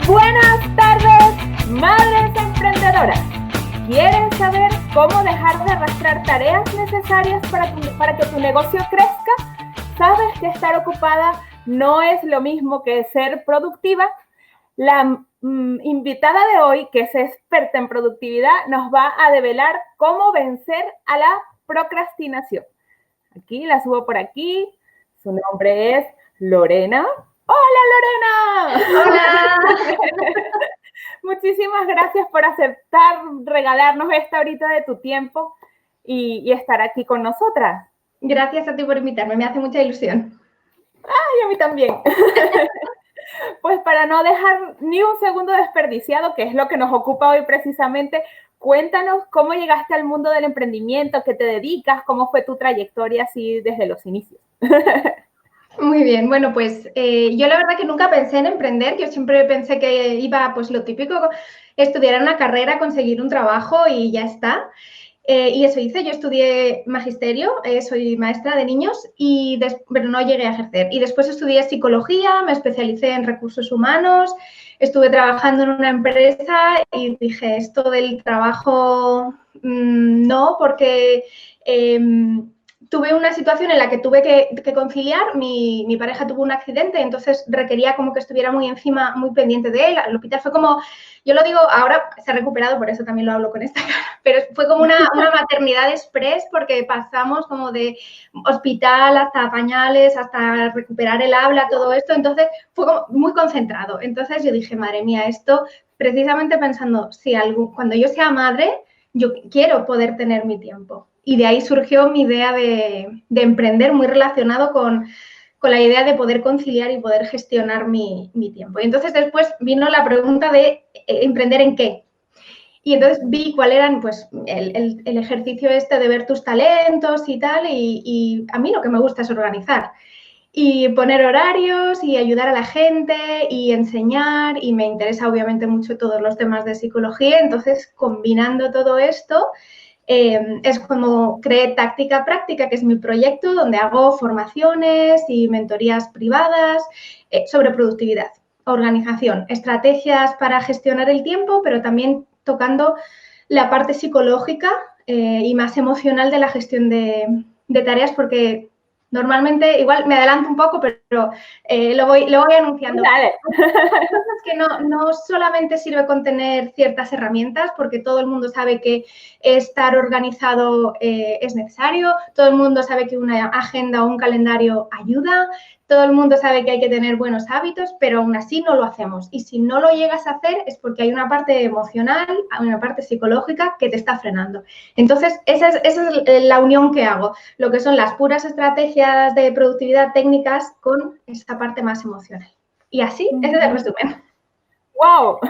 Buenas tardes, madres emprendedoras. ¿Quieres saber cómo dejar de arrastrar tareas necesarias para que tu negocio crezca? ¿Sabes que estar ocupada no es lo mismo que ser productiva? La invitada de hoy, que es experta en productividad, nos va a develar cómo vencer a la procrastinación. Aquí la subo por aquí. Su nombre es Lorena. ¡Hola, Lorena! ¡Hola! Muchísimas gracias por aceptar regalarnos esta horita de tu tiempo y estar aquí con nosotras. Gracias a ti por invitarme, me hace mucha ilusión. ¡Ay, a mí también! Pues para no dejar ni un segundo desperdiciado, que es lo que nos ocupa hoy precisamente, cuéntanos cómo llegaste al mundo del emprendimiento, qué te dedicas, cómo fue tu trayectoria así desde los inicios. Muy bien, bueno, pues yo la verdad que nunca pensé en emprender, yo siempre pensé que iba, pues lo típico, estudiar una carrera, conseguir un trabajo y ya está. Y eso hice, yo estudié magisterio, soy maestra de niños, pero no llegué a ejercer. Y después estudié psicología, me especialicé en recursos humanos, estuve trabajando en una empresa y dije, esto del trabajo no, porque tuve una situación en la que tuve que conciliar, mi pareja tuvo un accidente, entonces requería como que estuviera muy encima, muy pendiente de él. El hospital fue como, yo lo digo, ahora se ha recuperado, por eso también lo hablo con esta cara, pero fue como una maternidad express porque pasamos como de hospital hasta pañales, hasta recuperar el habla, todo esto, entonces fue como muy concentrado. Entonces yo dije, madre mía, esto precisamente pensando, si cuando yo sea madre, yo quiero poder tener mi tiempo. Y de ahí surgió mi idea de emprender, muy relacionado con la idea de poder conciliar y poder gestionar mi tiempo. Y entonces después vino la pregunta de emprender en qué. Y entonces vi cuál eran, pues, el ejercicio este de ver tus talentos y tal, y a mí lo que me gusta es organizar. Y poner horarios y ayudar a la gente y enseñar, y me interesa obviamente mucho todos los temas de psicología, entonces combinando todo esto, es como creé Táctica Práctica, que es mi proyecto donde hago formaciones y mentorías privadas sobre productividad, organización, estrategias para gestionar el tiempo, pero también tocando la parte psicológica y más emocional de la gestión de tareas, porque normalmente, igual me adelanto un poco, pero lo voy anunciando. Dale. Es que no solamente sirve con tener ciertas herramientas, porque todo el mundo sabe que estar organizado es necesario, todo el mundo sabe que una agenda o un calendario ayuda, todo el mundo sabe que hay que tener buenos hábitos, pero aún así no lo hacemos. Y si no lo llegas a hacer es porque hay una parte emocional, una parte psicológica que te está frenando. Entonces, esa es la unión que hago, lo que son las puras estrategias de productividad técnicas con esa parte más emocional. Y así, ese es el resumen. ¡Wow!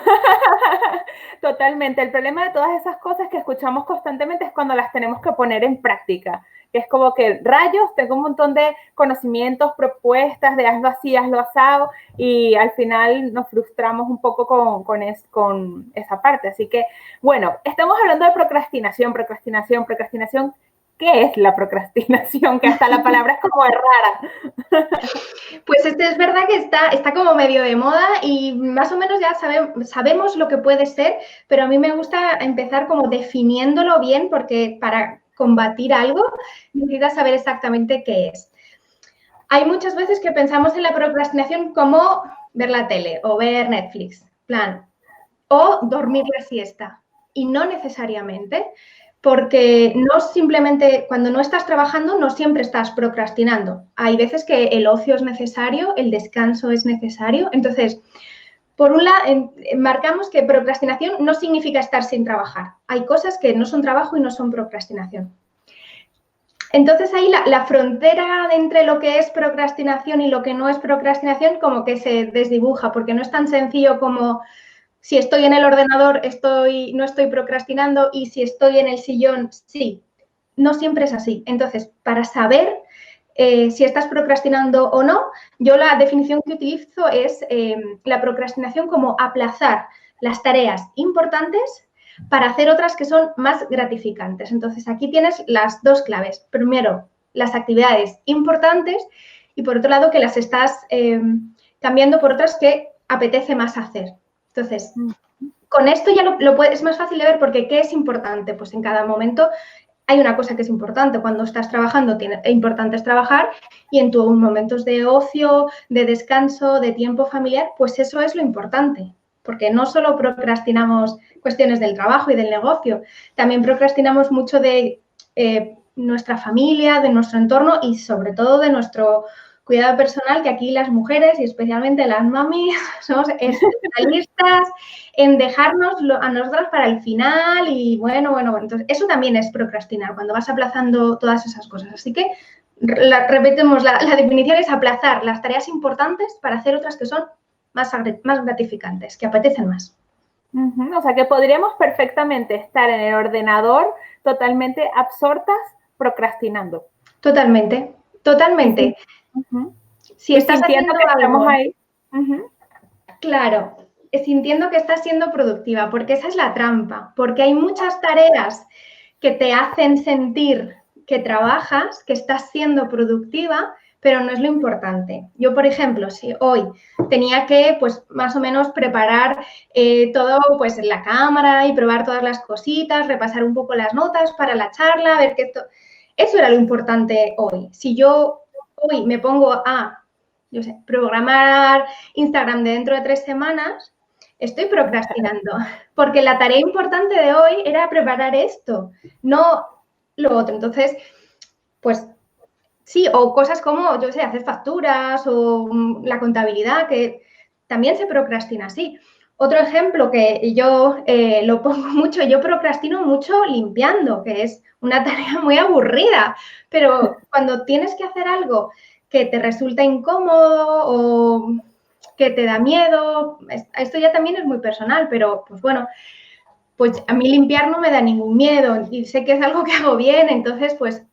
Totalmente. El problema de todas esas cosas que escuchamos constantemente es cuando las tenemos que poner en práctica. Que es como que, rayos, tengo un montón de conocimientos, propuestas de hazlo así, hazlo asado, y al final nos frustramos un poco con esa parte. Así que, bueno, estamos hablando de procrastinación. ¿Qué es la procrastinación? Que hasta la palabra es como rara. Pues es verdad que está como medio de moda y más o menos ya sabemos lo que puede ser, pero a mí me gusta empezar como definiéndolo bien, porque para combatir algo necesitas saber exactamente qué es. Hay muchas veces que pensamos en la procrastinación como ver la tele o ver Netflix, plan, o dormir la siesta. Y no necesariamente, porque no simplemente cuando no estás trabajando no siempre estás procrastinando. Hay veces que el ocio es necesario, el descanso es necesario. Entonces, por un lado, marcamos que procrastinación no significa estar sin trabajar. Hay cosas que no son trabajo y no son procrastinación. Entonces ahí la frontera entre lo que es procrastinación y lo que no es procrastinación como que se desdibuja, porque no es tan sencillo como si estoy en el ordenador no estoy procrastinando, y si estoy en el sillón, sí. No siempre es así. Entonces, para saber si estás procrastinando o no, yo la definición que utilizo es la procrastinación como aplazar las tareas importantes para hacer otras que son más gratificantes. Entonces, aquí tienes las dos claves. Primero, las actividades importantes, y por otro lado, que las estás cambiando por otras que apetece más hacer. Entonces, con esto ya es más fácil de ver porque ¿qué es importante? Pues en cada momento hay una cosa que es importante. Cuando estás trabajando, importante es trabajar y en tus momentos de ocio, de descanso, de tiempo familiar, pues eso es lo importante. Porque no solo procrastinamos cuestiones del trabajo y del negocio, también procrastinamos mucho de nuestra familia, de nuestro entorno y sobre todo de nuestro cuidado personal, que aquí las mujeres y especialmente las mamis somos especialistas en dejarnos a nosotras para el final y bueno, entonces eso también es procrastinar, cuando vas aplazando todas esas cosas. Así que repetimos, la definición es aplazar las tareas importantes para hacer otras que son más gratificantes, que apetecen más. O sea, que podríamos perfectamente estar en el ordenador totalmente absortas procrastinando. Totalmente. Si estás haciendo que estamos ahí. Claro, sintiendo que estás siendo productiva, porque esa es la trampa, porque hay muchas tareas que te hacen sentir que trabajas, que estás siendo productiva, pero no es lo importante. Yo, por ejemplo, si hoy tenía que, pues, más o menos preparar todo, pues, en la cámara y probar todas las cositas, repasar un poco las notas para la charla, ver que eso era lo importante hoy. Si yo hoy me pongo a, yo sé, programar Instagram de dentro de 3 semanas, estoy procrastinando, porque la tarea importante de hoy era preparar esto, no lo otro. Entonces, pues sí, o cosas como, yo sé, hacer facturas o la contabilidad, que también se procrastina así. Otro ejemplo que yo lo pongo mucho, yo procrastino mucho limpiando, que es una tarea muy aburrida, pero cuando tienes que hacer algo que te resulta incómodo o que te da miedo, esto ya también es muy personal, pero pues bueno, pues a mí limpiar no me da ningún miedo y sé que es algo que hago bien, entonces pues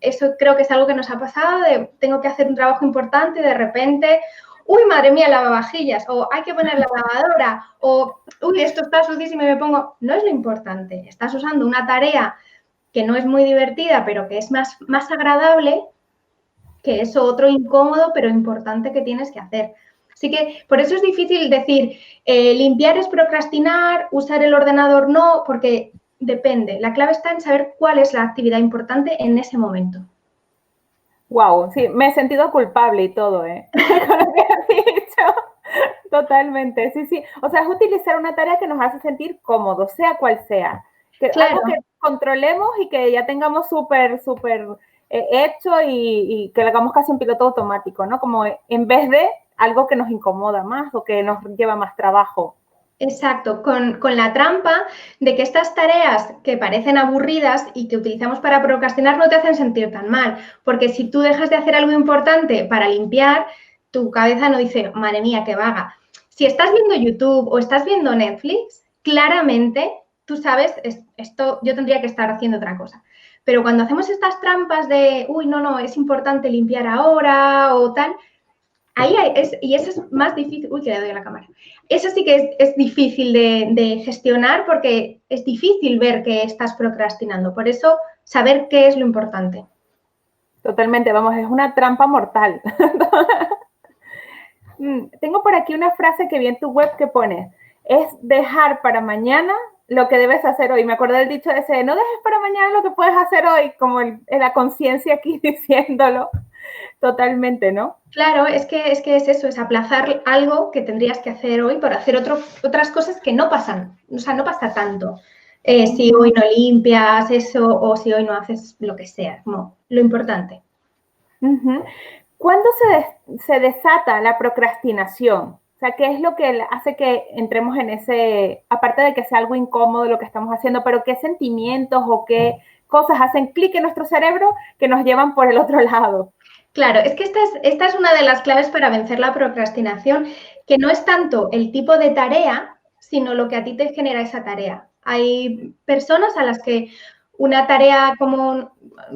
eso creo que es algo que nos ha pasado, tengo que hacer un trabajo importante y de repente, uy, madre mía, lavavajillas, o hay que poner la lavadora, o uy, esto está sucísimo y me pongo, no es lo importante, estás usando una tarea que no es muy divertida, pero que es más agradable que eso otro incómodo, pero importante que tienes que hacer. Así que por eso es difícil decir, limpiar es procrastinar, usar el ordenador no, porque depende. La clave está en saber cuál es la actividad importante en ese momento. Wow, sí, me he sentido culpable y todo, ¿eh? Con lo que has dicho. Totalmente, sí. O sea, es utilizar una tarea que nos hace sentir cómodos, sea cual sea. Claro. Algo que controlemos y que ya tengamos súper hecho y que lo hagamos casi en piloto automático, ¿no? Como en vez de algo que nos incomoda más o que nos lleva más trabajo. Exacto, con la trampa de que estas tareas que parecen aburridas y que utilizamos para procrastinar no te hacen sentir tan mal, porque si tú dejas de hacer algo importante para limpiar, tu cabeza no dice, madre mía, qué vaga. Si estás viendo YouTube o estás viendo Netflix, claramente tú sabes, esto yo tendría que estar haciendo otra cosa. Pero cuando hacemos estas trampas de, uy, no, es importante limpiar ahora o tal, ahí y eso es más difícil, uy, que le doy a la cámara. Eso sí que es difícil de gestionar porque es difícil ver que estás procrastinando. Por eso, saber qué es lo importante. Totalmente, vamos, es una trampa mortal. Tengo por aquí una frase que vi en tu web que pone, es dejar para mañana lo que debes hacer hoy. Me acordé del dicho ese, no dejes para mañana lo que puedes hacer hoy, como la conciencia aquí diciéndolo. Totalmente, ¿no? Claro, es que es eso, es aplazar algo que tendrías que hacer hoy por hacer otras cosas que no pasan, o sea, no pasa tanto. Si hoy no limpias eso o si hoy no haces lo que sea, como lo importante. ¿Cuándo se desata la procrastinación? O sea, ¿qué es lo que hace que entremos en ese, aparte de que sea algo incómodo lo que estamos haciendo, pero qué sentimientos o qué cosas hacen clic en nuestro cerebro que nos llevan por el otro lado? Claro, es que esta es una de las claves para vencer la procrastinación, que no es tanto el tipo de tarea, sino lo que a ti te genera esa tarea. Hay personas a las que una tarea como,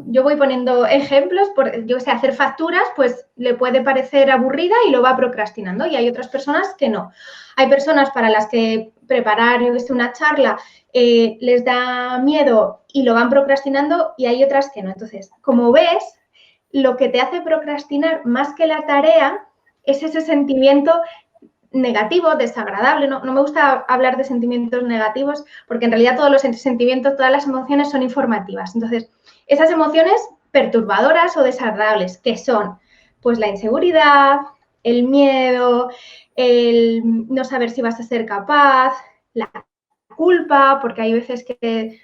yo voy poniendo ejemplos, yo sé, hacer facturas, pues le puede parecer aburrida y lo va procrastinando, y hay otras personas que no. Hay personas para las que preparar, yo sé, una charla les da miedo y lo van procrastinando, y hay otras que no. Entonces, como ves, lo que te hace procrastinar más que la tarea es ese sentimiento negativo, desagradable. No me gusta hablar de sentimientos negativos porque en realidad todos los sentimientos, todas las emociones son informativas. Entonces, esas emociones perturbadoras o desagradables, que son pues la inseguridad, el miedo, el no saber si vas a ser capaz, la culpa, porque hay veces que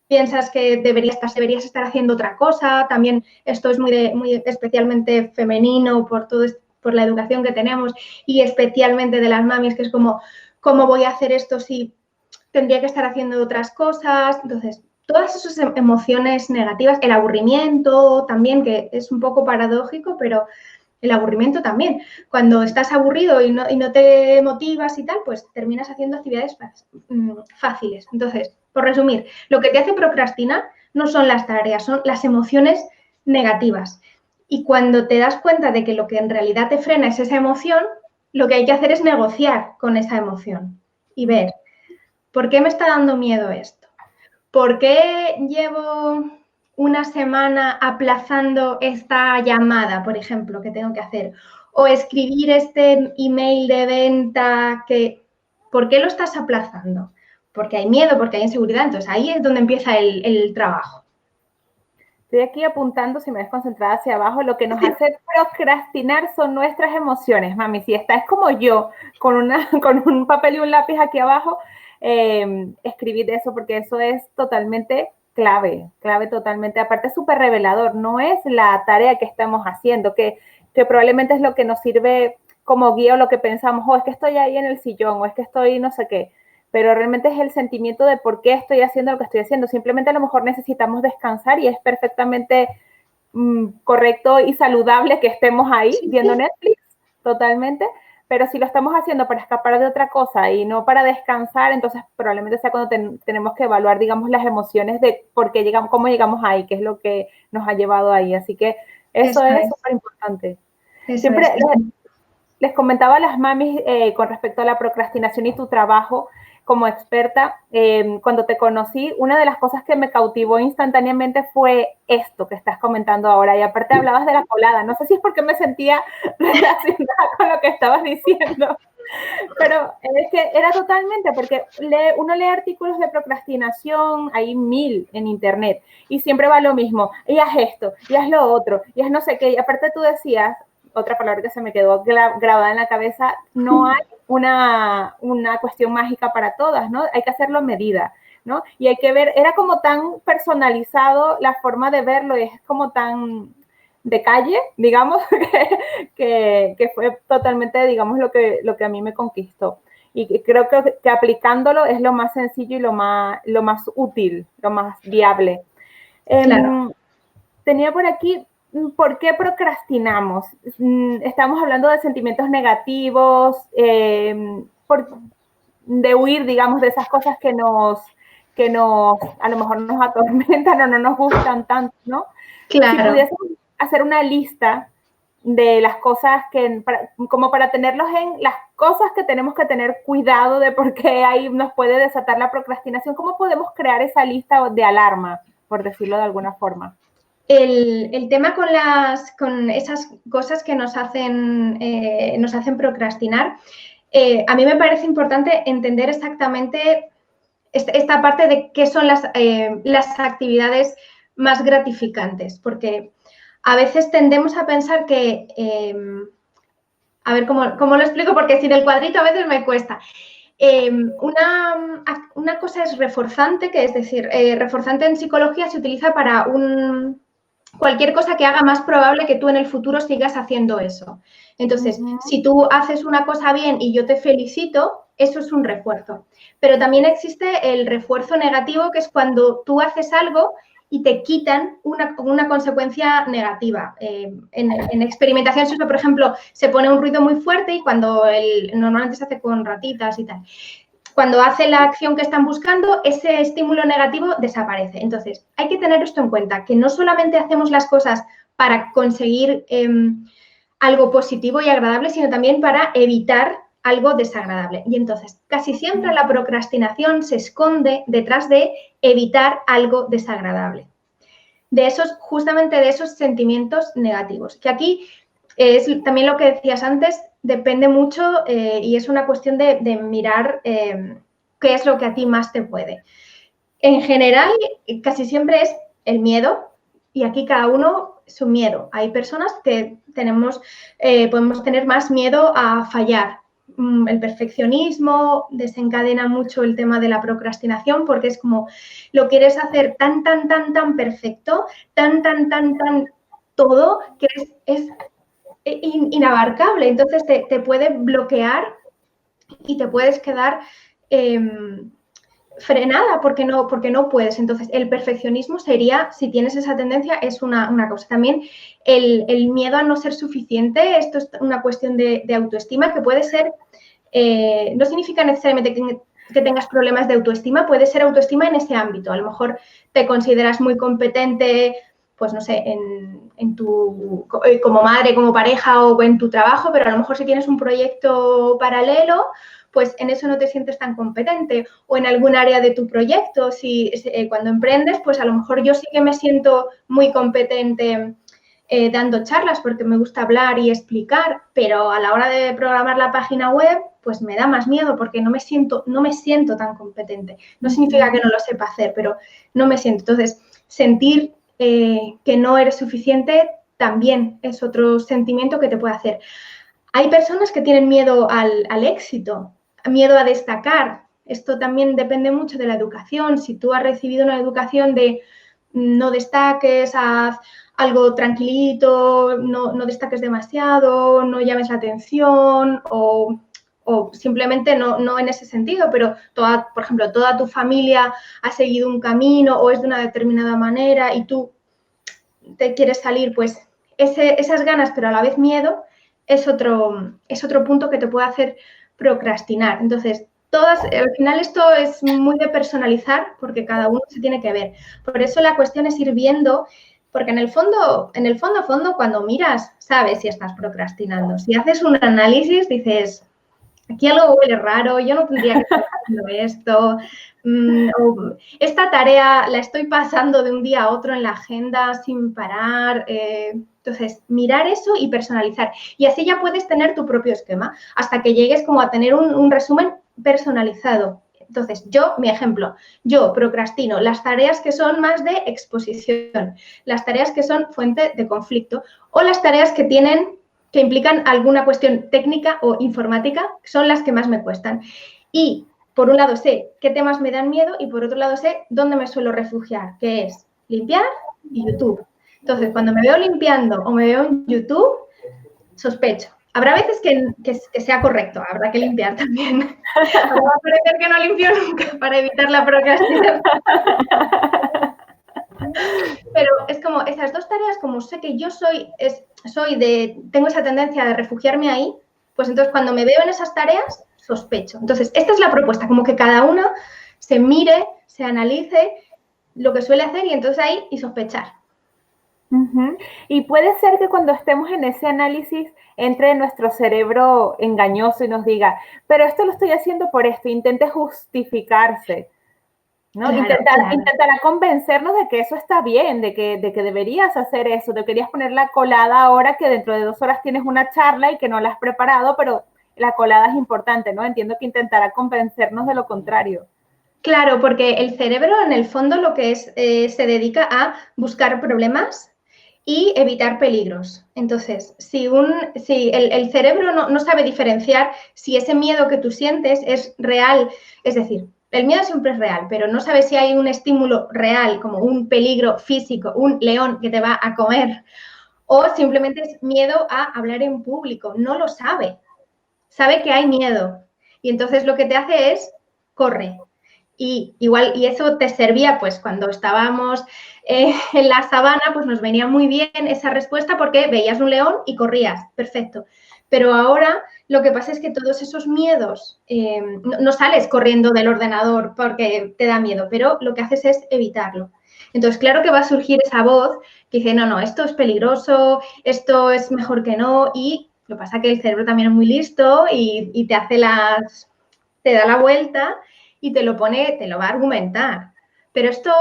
piensas que deberías estar haciendo otra cosa. También esto es muy especialmente femenino por la educación que tenemos y especialmente de las mamis, que es como, ¿cómo voy a hacer esto si tendría que estar haciendo otras cosas? Entonces, todas esas emociones negativas, el aburrimiento también, que es un poco paradójico, pero el aburrimiento también. Cuando estás aburrido y no te motivas y tal, pues terminas haciendo actividades fáciles. Entonces, por resumir, lo que te hace procrastinar no son las tareas, son las emociones negativas. Y cuando te das cuenta de que lo que en realidad te frena es esa emoción, lo que hay que hacer es negociar con esa emoción y ver, ¿por qué me está dando miedo esto? ¿Por qué llevo una semana aplazando esta llamada, por ejemplo, que tengo que hacer? O escribir este email de venta ¿por qué lo estás aplazando? Porque hay miedo, porque hay inseguridad. Entonces, ahí es donde empieza el trabajo. Estoy aquí apuntando, si me ves concentrada hacia abajo, lo que nos hace procrastinar son nuestras emociones, mami. Si estás como yo, con un papel y un lápiz aquí abajo, escribid eso, porque eso es totalmente clave totalmente. Aparte, es súper revelador. No es la tarea que estamos haciendo, que probablemente es lo que nos sirve como guía o lo que pensamos, es que estoy ahí en el sillón, o es que estoy no sé qué. Pero realmente es el sentimiento de por qué estoy haciendo lo que estoy haciendo. Simplemente a lo mejor necesitamos descansar y es perfectamente correcto y saludable que estemos ahí viendo Netflix, totalmente. Pero si lo estamos haciendo para escapar de otra cosa y no para descansar, entonces probablemente sea cuando tenemos que evaluar, digamos, las emociones de por qué llegamos, cómo llegamos ahí, qué es lo que nos ha llevado ahí. Así que eso es súper importante. Siempre les comentaba a las mamis con respecto a la procrastinación y tu trabajo como experta, cuando te conocí, una de las cosas que me cautivó instantáneamente fue esto que estás comentando ahora. Y aparte hablabas de la colada. No sé si es porque me sentía relacionada con lo que estabas diciendo, pero es que era totalmente, porque uno lee artículos de procrastinación, hay 1000 en internet, y siempre va lo mismo, y haz esto, y haz lo otro, y haz no sé qué. Y aparte tú decías, otra palabra que se me quedó grabada en la cabeza, no hay una cuestión mágica para todas, ¿no? Hay que hacerlo a medida, ¿no? Y hay que ver, era como tan personalizado la forma de verlo, es como tan de calle, digamos, que fue totalmente, digamos, lo que a mí me conquistó. Y creo que aplicándolo es lo más sencillo y lo más útil, lo más viable. Claro. Tenía por aquí, ¿por qué procrastinamos? Estamos hablando de sentimientos negativos, de huir, digamos, de esas cosas que a lo mejor nos atormentan o no nos gustan tanto, ¿no? Claro. Si pudiésemos hacer una lista de las cosas como para tenerlos en las cosas que tenemos que tener cuidado de por qué ahí nos puede desatar la procrastinación, ¿cómo podemos crear esa lista de alarma, por decirlo de alguna forma? El tema con esas cosas que nos hacen procrastinar, a mí me parece importante entender exactamente esta parte de qué son las actividades más gratificantes, porque a veces tendemos a pensar que, a ver cómo lo explico, porque sin el cuadrito a veces me cuesta. Una cosa es reforzante, que es decir, reforzante en psicología se utiliza para cualquier cosa que haga más probable que tú en el futuro sigas haciendo eso. Entonces, si tú haces una cosa bien y yo te felicito, eso es un refuerzo. Pero también existe el refuerzo negativo, que es cuando tú haces algo y te quitan una consecuencia negativa. En experimentación, por ejemplo, se pone un ruido muy fuerte y cuando normalmente se hace con ratitas y tal. Cuando hace la acción que están buscando, ese estímulo negativo desaparece. Entonces, hay que tener esto en cuenta, que no solamente hacemos las cosas para conseguir algo positivo y agradable, sino también para evitar algo desagradable. Y entonces, casi siempre la procrastinación se esconde detrás de evitar algo desagradable. Justamente de esos sentimientos negativos. Que aquí es también lo que decías antes, depende mucho y es una cuestión de mirar qué es lo que a ti más te puede. En general, casi siempre es el miedo y aquí cada uno su miedo. Hay personas que podemos tener más miedo a fallar. El perfeccionismo desencadena mucho el tema de la procrastinación porque es como lo quieres hacer tan perfecto, tan todo que es inabarcable. Entonces te puede bloquear y te puedes quedar frenada porque no puedes. Entonces, el perfeccionismo sería, si tienes esa tendencia, es una cosa. También el miedo a no ser suficiente, esto es una cuestión de autoestima que puede ser, no significa necesariamente que tengas problemas de autoestima, puede ser autoestima en ese ámbito. A lo mejor te consideras muy competente, pues no sé, como madre, como pareja o en tu trabajo, pero a lo mejor si tienes un proyecto paralelo, pues en eso no te sientes tan competente, o en algún área de tu proyecto, cuando emprendes, pues a lo mejor yo sí que me siento muy competente dando charlas porque me gusta hablar y explicar, pero a la hora de programar la página web, pues me da más miedo porque no me siento tan competente. No significa que no lo sepa hacer, pero no me siento. Entonces, sentir que no eres suficiente también es otro sentimiento que te puede hacer. Hay personas que tienen miedo al éxito, miedo a destacar. Esto también depende mucho de la educación. Si tú has recibido una educación de no destaques, haz algo tranquilito, no destaques demasiado, no llames la atención o simplemente no en ese sentido, pero por ejemplo, toda tu familia ha seguido un camino o es de una determinada manera y tú te quieres salir, pues esas ganas, pero a la vez miedo, es otro punto que te puede hacer procrastinar. Entonces, al final esto es muy de personalizar porque cada uno se tiene que ver. Por eso la cuestión es ir viendo, porque en el fondo, cuando miras, sabes si estás procrastinando. Si haces un análisis, dices, aquí algo huele raro, yo no tendría que estar haciendo esto. Esta tarea la estoy pasando de un día a otro en la agenda sin parar. Entonces, mirar eso y personalizar. Y así ya puedes tener tu propio esquema hasta que llegues como a tener un resumen personalizado. Entonces, mi ejemplo, yo procrastino las tareas que son más de exposición, las tareas que son fuente de conflicto o las tareas que implican alguna cuestión técnica o informática, son las que más me cuestan. Y, por un lado, sé qué temas me dan miedo y, por otro lado, sé dónde me suelo refugiar, que es limpiar y YouTube. Entonces, cuando me veo limpiando o me veo en YouTube, sospecho. Habrá veces que sea correcto, habrá que limpiar también. Me va a parecer que no limpio nunca para evitar la procrastinación. Pero es como esas dos tareas, como sé que yo tengo esa tendencia de refugiarme ahí, pues entonces cuando me veo en esas tareas, sospecho. Entonces, esta es la propuesta, como que cada uno se mire, se analice lo que suele hacer y entonces ahí y sospechar. Y puede ser que cuando estemos en ese análisis entre nuestro cerebro engañoso y nos diga, pero esto lo estoy haciendo por esto, intente justificarse. ¿no? Claro, Intentará convencernos de que eso está bien, de que deberías hacer eso, de que querías poner la colada ahora que dentro de 2 horas tienes una charla y que no la has preparado, pero la colada es importante, ¿no? Entiendo que intentará convencernos de lo contrario. Claro, porque el cerebro en el fondo lo que se dedica a buscar problemas y evitar peligros. Entonces, si el cerebro no sabe diferenciar si ese miedo que tú sientes es real, es decir, el miedo siempre es real, pero no sabes si hay un estímulo real, como un peligro físico, un león que te va a comer, o simplemente es miedo a hablar en público. No lo sabe. Sabe que hay miedo. Y entonces lo que te hace es, corre. Y eso te servía, pues, cuando estábamos en la sabana, pues nos venía muy bien esa respuesta porque veías un león y corrías. Perfecto. Pero ahora lo que pasa es que todos esos miedos, no sales corriendo del ordenador porque te da miedo, pero lo que haces es evitarlo. Entonces, claro que va a surgir esa voz que dice, no, esto es peligroso, esto es mejor que no. Y lo que pasa es que el cerebro también es muy listo y te da la vuelta y te lo va a argumentar. Pero esto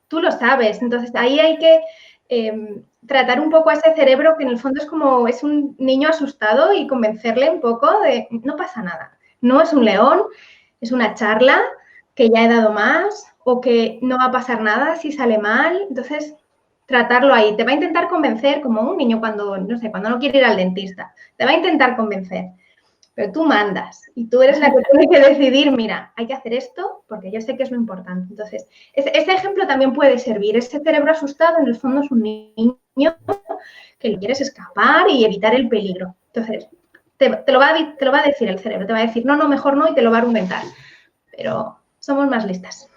tú lo sabes. Entonces, ahí hay que tratar un poco a ese cerebro que en el fondo es un niño asustado y convencerle un poco de no pasa nada. No es un león, es una charla que ya he dado más o que no va a pasar nada si sale mal. Entonces, tratarlo ahí. Te va a intentar convencer como un niño cuando, no sé, cuando no quiere ir al dentista. Te va a intentar convencer, pero tú mandas y tú eres la que tiene que decidir, mira, hay que hacer esto porque yo sé que es lo importante. Entonces, ese ejemplo también puede servir. Ese cerebro asustado en el fondo es un niño que le quieres escapar y evitar el peligro. Entonces, te lo va a decir el cerebro, te va a decir, no, mejor no, y te lo va a argumentar. Pero somos más listas.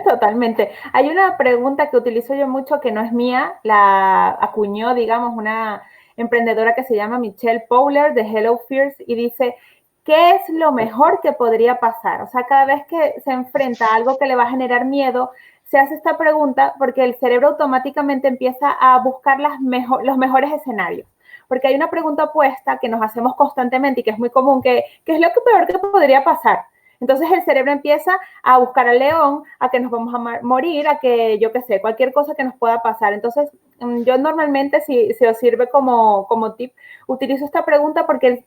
Totalmente. Hay una pregunta que utilizo yo mucho que no es mía, la acuñó, digamos, una emprendedora que se llama Michelle Powler de Hello Fears y dice, ¿qué es lo mejor que podría pasar? O sea, cada vez que se enfrenta a algo que le va a generar miedo, se hace esta pregunta porque el cerebro automáticamente empieza a buscar los mejores escenarios. Porque hay una pregunta opuesta que nos hacemos constantemente y que es muy común, ¿qué es lo peor que podría pasar? Entonces el cerebro empieza a buscar al león, a que nos vamos a morir, a que yo qué sé, cualquier cosa que nos pueda pasar. Entonces yo normalmente, si os sirve como tip, utilizo esta pregunta porque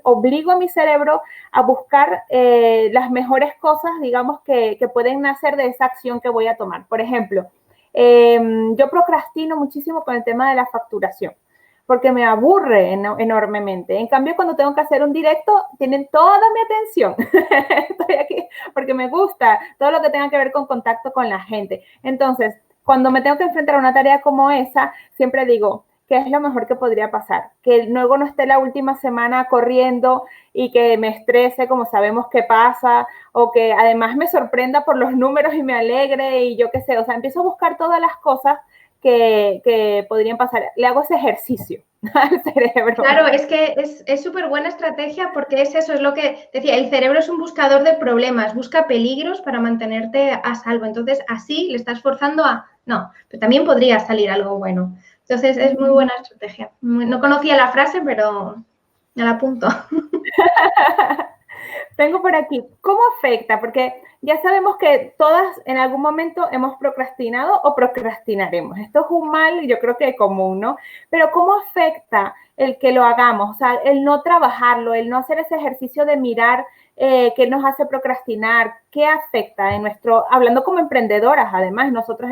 obligo a mi cerebro a buscar las mejores cosas, digamos, que pueden nacer de esa acción que voy a tomar. Por ejemplo, yo procrastino muchísimo con el tema de la facturación porque me aburre enormemente. En cambio, cuando tengo que hacer un directo, tienen toda mi atención. Estoy aquí porque me gusta todo lo que tenga que ver con contacto con la gente. Entonces, cuando me tengo que enfrentar a una tarea como esa, siempre digo, ¿qué es lo mejor que podría pasar? Que luego no esté la última semana corriendo y que me estrese como sabemos que pasa, o que además me sorprenda por los números y me alegre y yo qué sé. O sea, empiezo a buscar todas las cosas que podrían pasar. Le hago ese ejercicio al cerebro. Claro, es que es súper buena estrategia porque es eso, es lo que decía, el cerebro es un buscador de problemas, busca peligros para mantenerte a salvo. Entonces, así le estás forzando a, no, pero también podría salir algo bueno. Entonces, es muy buena estrategia. No conocía la frase, pero me la apunto. Tengo por aquí, ¿cómo afecta? Porque ya sabemos que todas en algún momento hemos procrastinado o procrastinaremos. Esto es un mal, yo creo que común, ¿no? Pero ¿cómo afecta el que lo hagamos? O sea, el no trabajarlo, el no hacer ese ejercicio de mirar qué nos hace procrastinar, qué afecta en hablando como emprendedoras, además, nosotros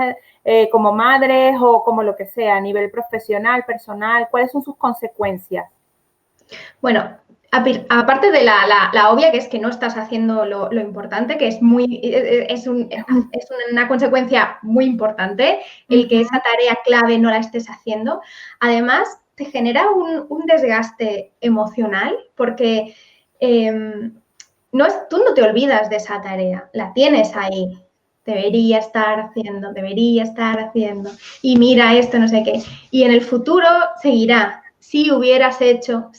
como madres o como lo que sea, a nivel profesional, personal, ¿cuáles son sus consecuencias? Bueno, aparte de la obvia, que es que no estás haciendo lo importante, que es una consecuencia muy importante, el que esa tarea clave no la estés haciendo. Además, te genera un desgaste emocional porque tú no te olvidas de esa tarea, la tienes ahí. Debería estar haciendo, y mira esto, no sé qué. Y en el futuro seguirá. Si lo hubieras hecho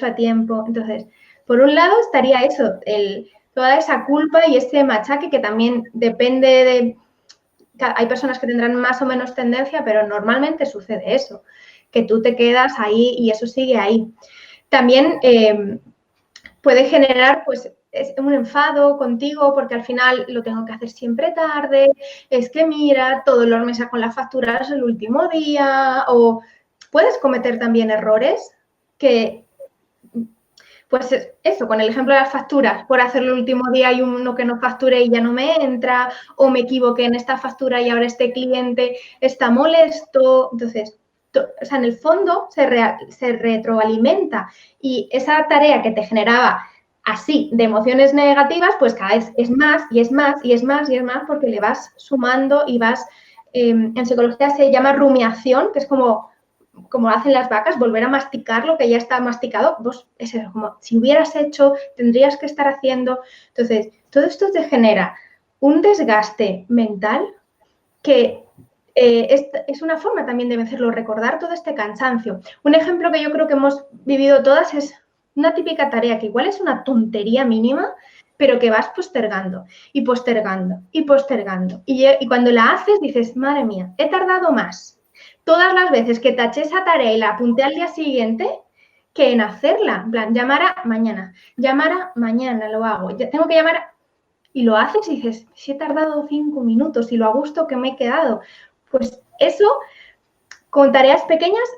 a tiempo. Entonces, por un lado estaría eso, toda esa culpa y ese machaque que también depende de... Hay personas que tendrán más o menos tendencia, pero normalmente sucede eso, que tú te quedas ahí y eso sigue ahí. También puede generar, pues, es un enfado contigo porque al final lo tengo que hacer siempre tarde, es que mira, todo el mes con las facturas el último día, o puedes cometer también errores que, pues eso, con el ejemplo de las facturas, por hacerlo el último día hay uno que no facture y ya no me entra, o me equivoqué en esta factura y ahora este cliente está molesto. Entonces, o sea, en el fondo se retroalimenta y esa tarea que te generaba así de emociones negativas, pues cada vez es más y es más y es más y es más porque le vas sumando y vas, en psicología se llama rumiación, que es como hacen las vacas, volver a masticar lo que ya está masticado, pues es eso, como si hubieras hecho, tendrías que estar haciendo. Entonces, todo esto te genera un desgaste mental que es una forma también de vencerlo, recordar todo este cansancio. Un ejemplo que yo creo que hemos vivido todas es una típica tarea que igual es una tontería mínima, pero que vas postergando y postergando y postergando. Y cuando la haces dices, madre mía, he tardado más todas las veces que taché esa tarea y la apunté al día siguiente que en hacerla. En plan, llamar a mañana lo hago. Ya tengo que llamar y lo haces y dices, si he tardado 5 minutos y lo a gusto que me he quedado. Pues eso con tareas pequeñas,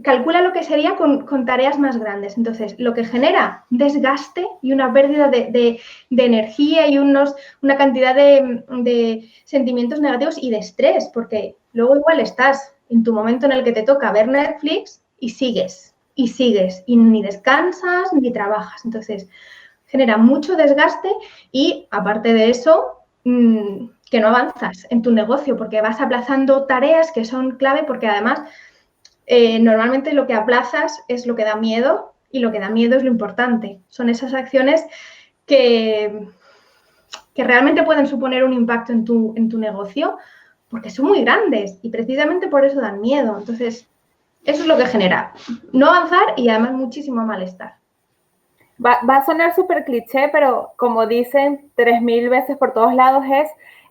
calcula lo que sería con tareas más grandes. Entonces, lo que genera desgaste y una pérdida de energía y una cantidad de sentimientos negativos y de estrés, porque luego igual estás en tu momento en el que te toca ver Netflix y sigues, y ni descansas ni trabajas. Entonces, genera mucho desgaste y, aparte de eso, que no avanzas en tu negocio porque vas aplazando tareas que son clave, porque además normalmente lo que aplazas es lo que da miedo y lo que da miedo es lo importante. Son esas acciones que realmente pueden suponer un impacto en tu negocio porque son muy grandes y precisamente por eso dan miedo. Entonces, eso es lo que genera no avanzar y además muchísimo malestar. Va a sonar súper cliché, pero como dicen 3000 veces por todos lados,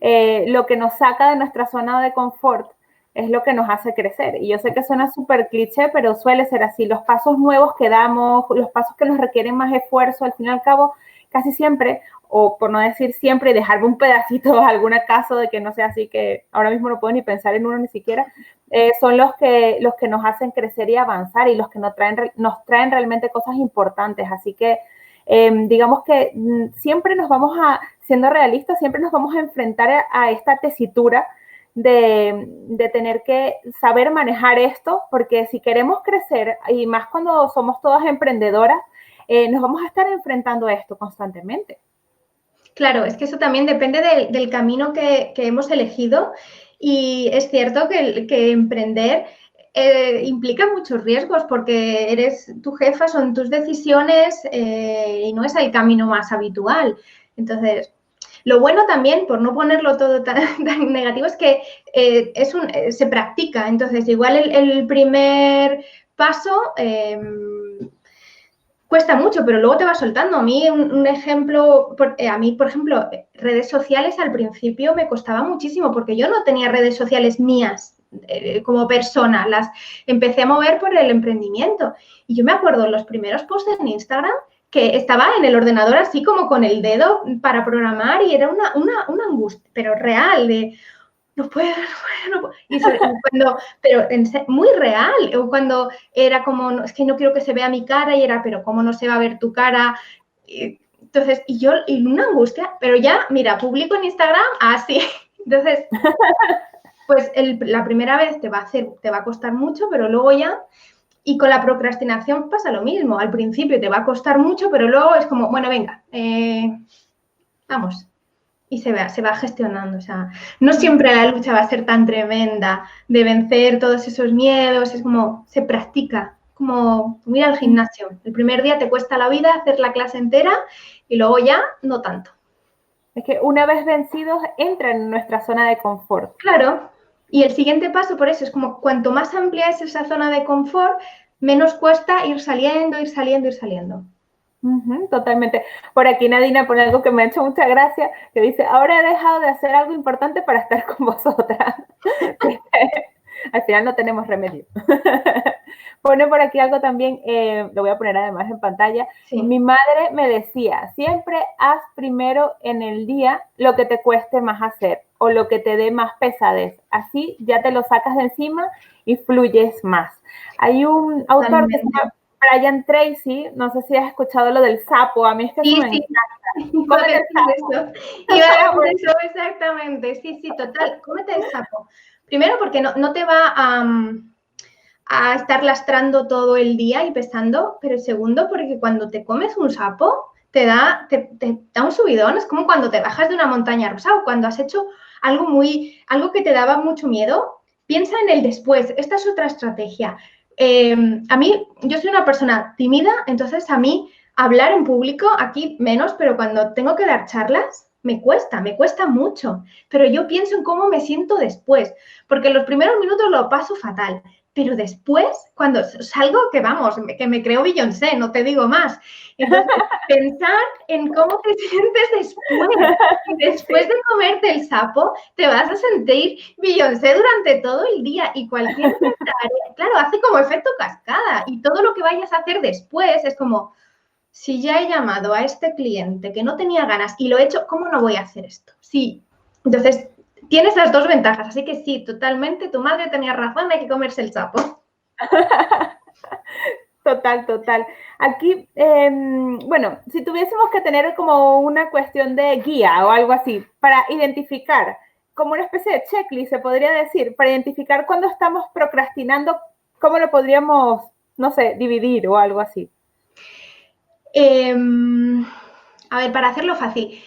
es lo que nos saca de nuestra zona de confort, es lo que nos hace crecer. Y yo sé que suena súper cliché, pero suele ser así. Los pasos nuevos que damos, los pasos que nos requieren más esfuerzo, al fin y al cabo, casi siempre, o por no decir siempre, y dejarme un pedacito de algún caso de que no sea así, que ahora mismo no puedo ni pensar en uno ni siquiera, son los que nos hacen crecer y avanzar y los que nos traen realmente cosas importantes. Así que digamos que siempre nos vamos siendo realistas, siempre nos vamos a enfrentar a esta tesitura de tener que saber manejar esto, porque si queremos crecer, y más cuando somos todas emprendedoras, nos vamos a estar enfrentando a esto constantemente. Claro, es que eso también depende del camino que hemos elegido y es cierto que emprender implica muchos riesgos porque eres tu jefa, son tus decisiones y no es el camino más habitual. Entonces, lo bueno también, por no ponerlo todo tan negativo, es que se practica. Entonces, igual el primer paso cuesta mucho, pero luego te va soltando. A mí, un ejemplo, a mí, por ejemplo, redes sociales al principio me costaba muchísimo porque yo no tenía redes sociales mías como persona. Las empecé a mover por el emprendimiento. Y yo me acuerdo los primeros posts en Instagram que estaba en el ordenador así como con el dedo para programar y era una angustia, pero real, de no puedo. Y pero muy real, o cuando era como, no, es que no quiero que se vea mi cara y era, pero ¿cómo no se va a ver tu cara? Entonces, y una angustia, pero ya, mira, publico en Instagram, así. Entonces, pues la primera vez te va a costar mucho, pero luego ya, y con la procrastinación pasa lo mismo. Al principio te va a costar mucho, pero luego es como, bueno, venga, vamos. Y se va gestionando. O sea, no siempre la lucha va a ser tan tremenda de vencer todos esos miedos. Es como, se practica, como ir al gimnasio. El primer día te cuesta la vida hacer la clase entera y luego ya no tanto. Es que una vez vencidos, entran en nuestra zona de confort. Claro. Y el siguiente paso, por eso, es como cuanto más amplia es esa zona de confort, menos cuesta ir saliendo, ir saliendo, ir saliendo. Totalmente. Por aquí Nadina pone algo que me ha hecho mucha gracia, que dice, ahora he dejado de hacer algo importante para estar con vosotras. Al final no tenemos remedio. Pone por aquí algo también, lo voy a poner además en pantalla. Sí. Mi madre me decía, siempre haz primero en el día lo que te cueste más hacer o lo que te dé más pesadez. Así ya te lo sacas de encima y fluyes más. Hay un autor que se llama Brian Tracy, no sé si has escuchado lo del sapo, a mí es que sí, me encanta. Cómete el sapo. Iba a por eso, exactamente, sí, total, cómete el sapo. Primero porque no te va a estar lastrando todo el día y pesando, pero segundo porque cuando te comes un sapo te da un subidón, es como cuando te bajas de una montaña rusa o cuando has hecho algo que te daba mucho miedo, piensa en el después, esta es otra estrategia. A mí, yo soy una persona tímida, entonces a mí hablar en público, aquí menos, pero cuando tengo que dar charlas, me cuesta mucho, pero yo pienso en cómo me siento después, porque los primeros minutos lo paso fatal, pero después, cuando salgo, que me creo Beyoncé, no te digo más. Entonces, pensar en cómo te sientes después. Y después de comerte el sapo, te vas a sentir Beyoncé durante todo el día y cualquier tarea, claro, hace como efecto cascada y todo lo que vayas a hacer después es como, si ya he llamado a este cliente que no tenía ganas y lo he hecho, ¿cómo no voy a hacer esto? Sí, entonces tiene esas dos ventajas. Así que sí, totalmente, tu madre tenía razón, hay que comerse el sapo. Total, total. Aquí, bueno, si tuviésemos que tener como una cuestión de guía o algo así para identificar, como una especie de checklist, se podría decir, para identificar cuando estamos procrastinando, ¿cómo lo podríamos, no sé, dividir o algo así? A ver, para hacerlo fácil,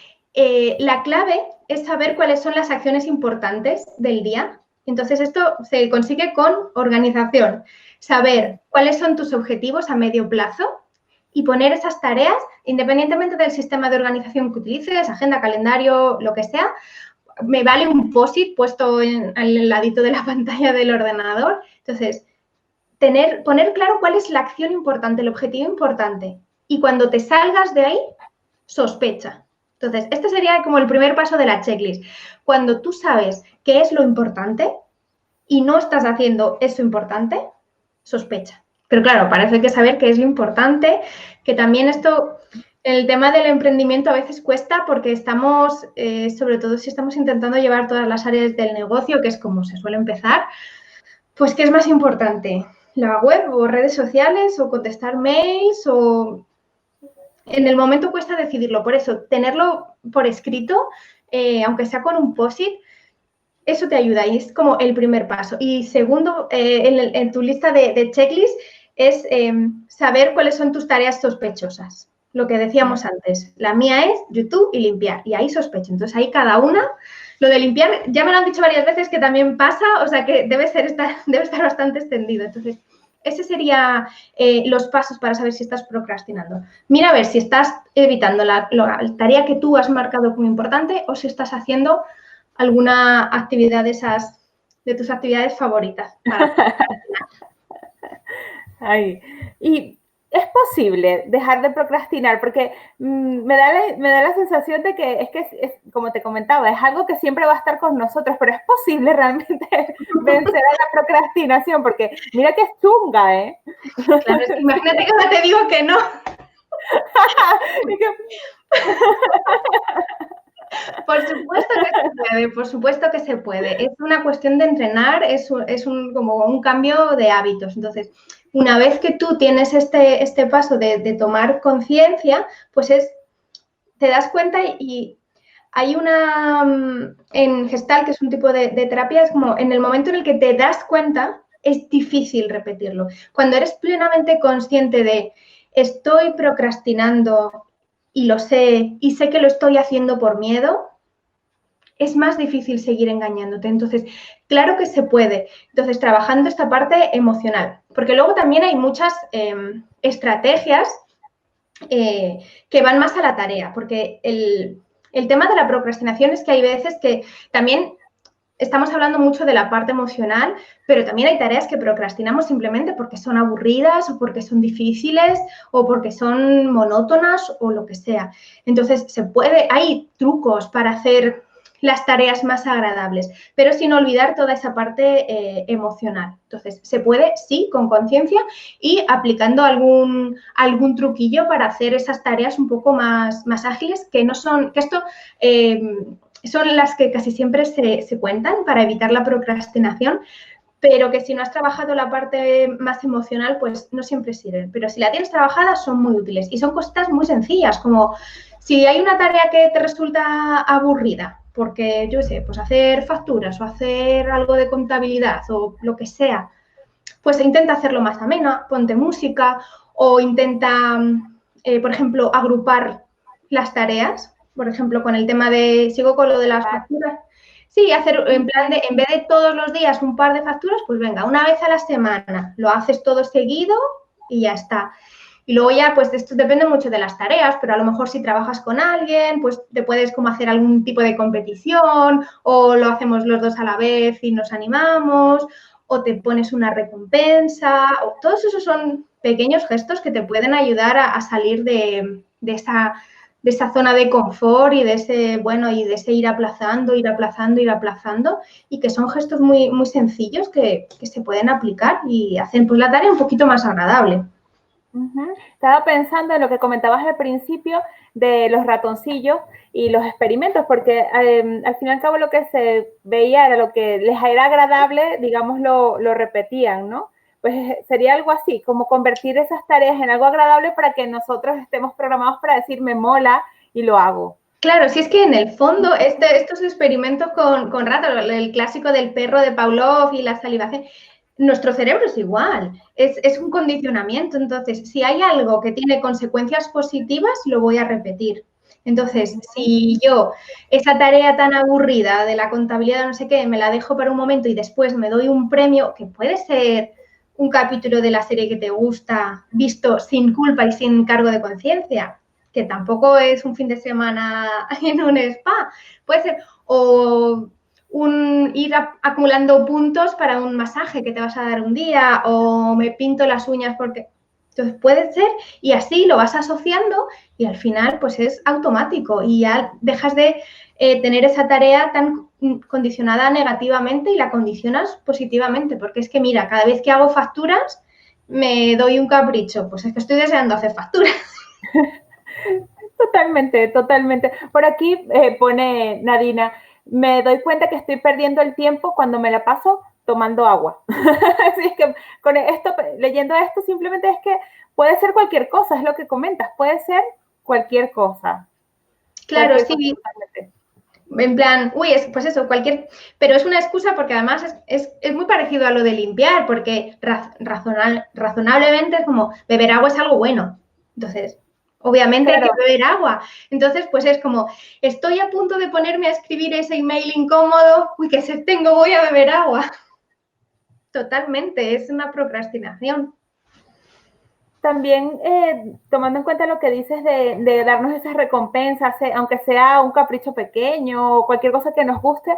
la clave es saber cuáles son las acciones importantes del día. Entonces, esto se consigue con organización, saber cuáles son tus objetivos a medio plazo y poner esas tareas, independientemente del sistema de organización que utilices, agenda, calendario, lo que sea. Me vale un POSIT puesto al ladito de la pantalla del ordenador. Entonces, poner claro cuál es la acción importante, el objetivo importante. Y cuando te salgas de ahí, sospecha. Entonces, este sería como el primer paso de la checklist. Cuando tú sabes qué es lo importante y no estás haciendo eso importante, sospecha. Pero claro, para eso hay que saber qué es lo importante, que también esto, el tema del emprendimiento a veces cuesta porque estamos, sobre todo si estamos intentando llevar todas las áreas del negocio, que es como se suele empezar, pues ¿qué es más importante? ¿La web o redes sociales o contestar mails o en el momento cuesta decidirlo, por eso tenerlo por escrito, aunque sea con un POSIT, eso te ayuda y es como el primer paso. Y segundo, en tu lista de checklist es saber cuáles son tus tareas sospechosas. Lo que decíamos antes, la mía es YouTube y limpiar y ahí sospecho. Entonces ahí cada una, lo de limpiar ya me lo han dicho varias veces que también pasa, o sea que debe estar bastante extendido. Entonces ese sería los pasos para saber si estás procrastinando. Mira a ver si estás evitando la tarea que tú has marcado como importante o si estás haciendo alguna actividad de tus actividades favoritas. Ay, y es posible dejar de procrastinar porque me da la sensación de que es, como te comentaba, es algo que siempre va a estar con nosotros, pero es posible realmente vencer a la procrastinación porque mira que es chunga, ¿eh? Claro, es que imagínate que no te digo que no. Por supuesto que se puede, por supuesto que se puede. Es una cuestión de entrenar, como un cambio de hábitos. Entonces, una vez que tú tienes este paso de tomar conciencia, pues te das cuenta y hay en Gestalt, que es un tipo de terapia, es como en el momento en el que te das cuenta, es difícil repetirlo. Cuando eres plenamente consciente de estoy procrastinando y lo sé, y sé que lo estoy haciendo por miedo, es más difícil seguir engañándote. Entonces, claro que se puede. Entonces, trabajando esta parte emocional, porque luego también hay muchas estrategias que van más a la tarea, porque el tema de la procrastinación es que hay veces que también estamos hablando mucho de la parte emocional, pero también hay tareas que procrastinamos simplemente porque son aburridas o porque son difíciles o porque son monótonas o lo que sea. Entonces, hay trucos para hacer las tareas más agradables, pero sin olvidar toda esa parte emocional. Entonces, se puede, sí, con conciencia y aplicando algún truquillo para hacer esas tareas un poco más ágiles, que esto son las que casi siempre se cuentan para evitar la procrastinación, pero que si no has trabajado la parte más emocional, pues no siempre sirven. Pero si la tienes trabajada, son muy útiles y son cositas muy sencillas, como si hay una tarea que te resulta aburrida, porque yo sé, pues hacer facturas o hacer algo de contabilidad o lo que sea, pues intenta hacerlo más amena, ponte música o intenta, por ejemplo, agrupar las tareas. Por ejemplo, con el tema sigo con lo de las facturas. Sí, hacer en plan en vez de todos los días un par de facturas, pues venga, una vez a la semana, lo haces todo seguido y ya está. Y luego ya, pues esto depende mucho de las tareas, pero a lo mejor si trabajas con alguien, pues te puedes como hacer algún tipo de competición o lo hacemos los dos a la vez y nos animamos o te pones una recompensa. Todos esos son pequeños gestos que te pueden ayudar a salir de esa zona de confort y de ese ir aplazando y que son gestos muy, muy sencillos que se pueden aplicar y hacen pues la tarea un poquito más agradable. Estaba pensando en lo que comentabas al principio de los ratoncillos y los experimentos, porque al fin y al cabo lo que se veía era lo que les era agradable, digamos, lo repetían, ¿no? Pues sería algo así, como convertir esas tareas en algo agradable para que nosotros estemos programados para decir me mola y lo hago. Claro, si es que en el fondo estos experimentos con ratas, el clásico del perro de Pavlov y la salivación, nuestro cerebro es igual, es un condicionamiento. Entonces, si hay algo que tiene consecuencias positivas, lo voy a repetir. Entonces, si yo esa tarea tan aburrida de la contabilidad, no sé qué, me la dejo para un momento y después me doy un premio, que puede ser un capítulo de la serie que te gusta, visto sin culpa y sin cargo de conciencia, que tampoco es un fin de semana en un spa, puede ser, o ir acumulando puntos para un masaje que te vas a dar un día, o me pinto las uñas porque... Entonces puede ser, y así lo vas asociando y al final pues es automático y ya dejas de tener esa tarea tan condicionada negativamente y la condicionas positivamente, porque es que mira, cada vez que hago facturas me doy un capricho, pues es que estoy deseando hacer facturas. Totalmente, totalmente. Por aquí pone Nadina, me doy cuenta que estoy perdiendo el tiempo cuando me la paso tomando agua. Así es que con esto, leyendo esto, simplemente es que puede ser cualquier cosa, es lo que comentas, puede ser cualquier cosa. Claro, cualquier sí. cosa totalmente. En plan, uy, pues eso, pero es una excusa porque además es muy parecido a lo de limpiar, porque razonablemente es como beber agua es algo bueno. Entonces, obviamente claro, hay que beber agua. Entonces, pues es como, estoy a punto de ponerme a escribir ese email incómodo, uy, que se tengo, voy a beber agua. Totalmente, es una procrastinación. También tomando en cuenta lo que dices de darnos esas recompensas, aunque sea un capricho pequeño o cualquier cosa que nos guste,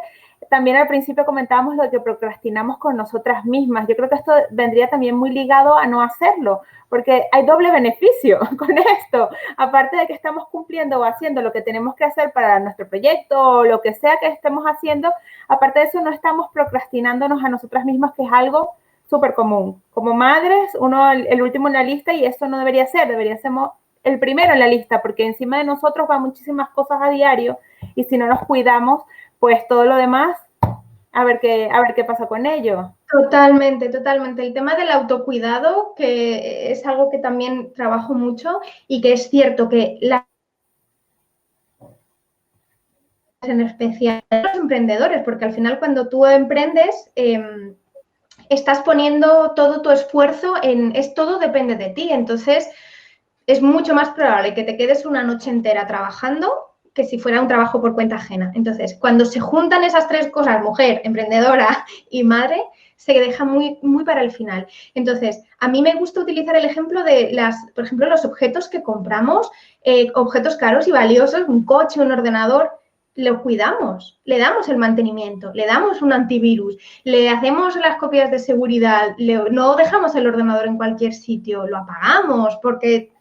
también al principio comentábamos lo que procrastinamos con nosotras mismas. Yo creo que esto vendría también muy ligado a no hacerlo, porque hay doble beneficio con esto. Aparte de que estamos cumpliendo o haciendo lo que tenemos que hacer para nuestro proyecto o lo que sea que estemos haciendo, aparte de eso no estamos procrastinándonos a nosotras mismas, que es algo súper común. Como madres, uno el último en la lista y eso no debería ser el primero en la lista, porque encima de nosotros van muchísimas cosas a diario y si no nos cuidamos, pues todo lo demás, a ver qué pasa con ello. Totalmente, totalmente. El tema del autocuidado, que es algo que también trabajo mucho y que es cierto que en especial los emprendedores, porque al final cuando tú emprendes, estás poniendo todo tu esfuerzo todo depende de ti. Entonces, es mucho más probable que te quedes una noche entera trabajando que si fuera un trabajo por cuenta ajena. Entonces, cuando se juntan esas tres cosas, mujer, emprendedora y madre, se deja muy, muy para el final. Entonces, a mí me gusta utilizar el ejemplo de por ejemplo, los objetos que compramos, objetos caros y valiosos, un coche, un ordenador, lo cuidamos, le damos el mantenimiento, le damos un antivirus, le hacemos las copias de seguridad, no dejamos el ordenador en cualquier sitio, lo apagamos porque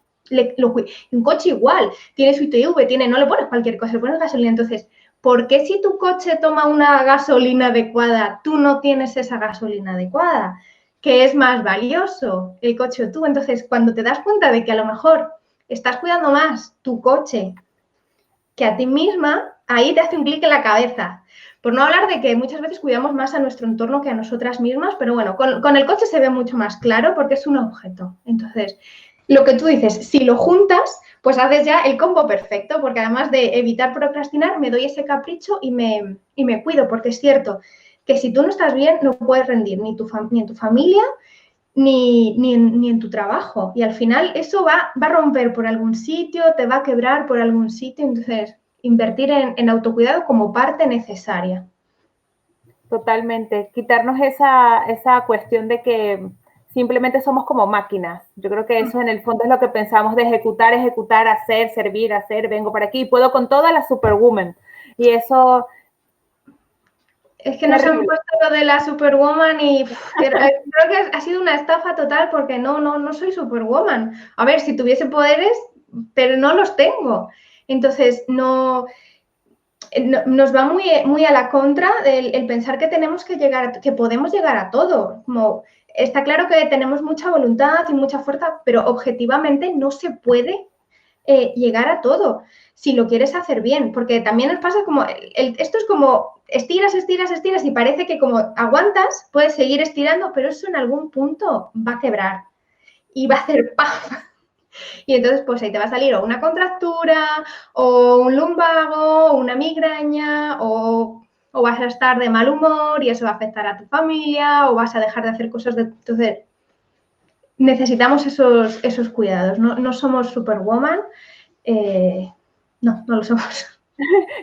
un coche igual, tiene su ITV, no le pones cualquier cosa, le pones gasolina. Entonces, ¿por qué si tu coche toma una gasolina adecuada, tú no tienes esa gasolina adecuada? ¿Qué es más valioso, el coche o tú? Entonces, cuando te das cuenta de que a lo mejor estás cuidando más tu coche que a ti misma, ahí te hace un clic en la cabeza. Por no hablar de que muchas veces cuidamos más a nuestro entorno que a nosotras mismas, pero bueno, con el coche se ve mucho más claro porque es un objeto. Entonces, lo que tú dices, si lo juntas, pues haces ya el combo perfecto, porque además de evitar procrastinar, me doy ese capricho y me cuido, porque es cierto que si tú no estás bien, no puedes rendir ni en tu familia, ni en tu trabajo. Y al final eso va a romper por algún sitio, te va a quebrar por algún sitio. Entonces, invertir en autocuidado como parte necesaria. Totalmente. Quitarnos esa cuestión de que simplemente somos como máquinas. Yo creo que eso en el fondo es lo que pensamos de ejecutar, hacer, servir, vengo para aquí, puedo con toda la superwoman. Y eso... Es que nos han puesto lo de la Superwoman y creo que ha sido una estafa total porque no soy Superwoman. A ver, si tuviese poderes, pero no los tengo. Entonces, nos va muy a la contra el pensar que tenemos que podemos llegar a todo. Como está claro que tenemos mucha voluntad y mucha fuerza, pero objetivamente no se puede llegar a todo si lo quieres hacer bien, porque también nos pasa como, esto es como estiras y parece que como aguantas, puedes seguir estirando, pero eso en algún punto va a quebrar y va a hacer ¡paf! Y entonces pues ahí te va a salir o una contractura o un lumbago, o una migraña o vas a estar de mal humor y eso va a afectar a tu familia o vas a dejar de hacer cosas. Entonces necesitamos esos cuidados, no somos superwoman, no lo somos.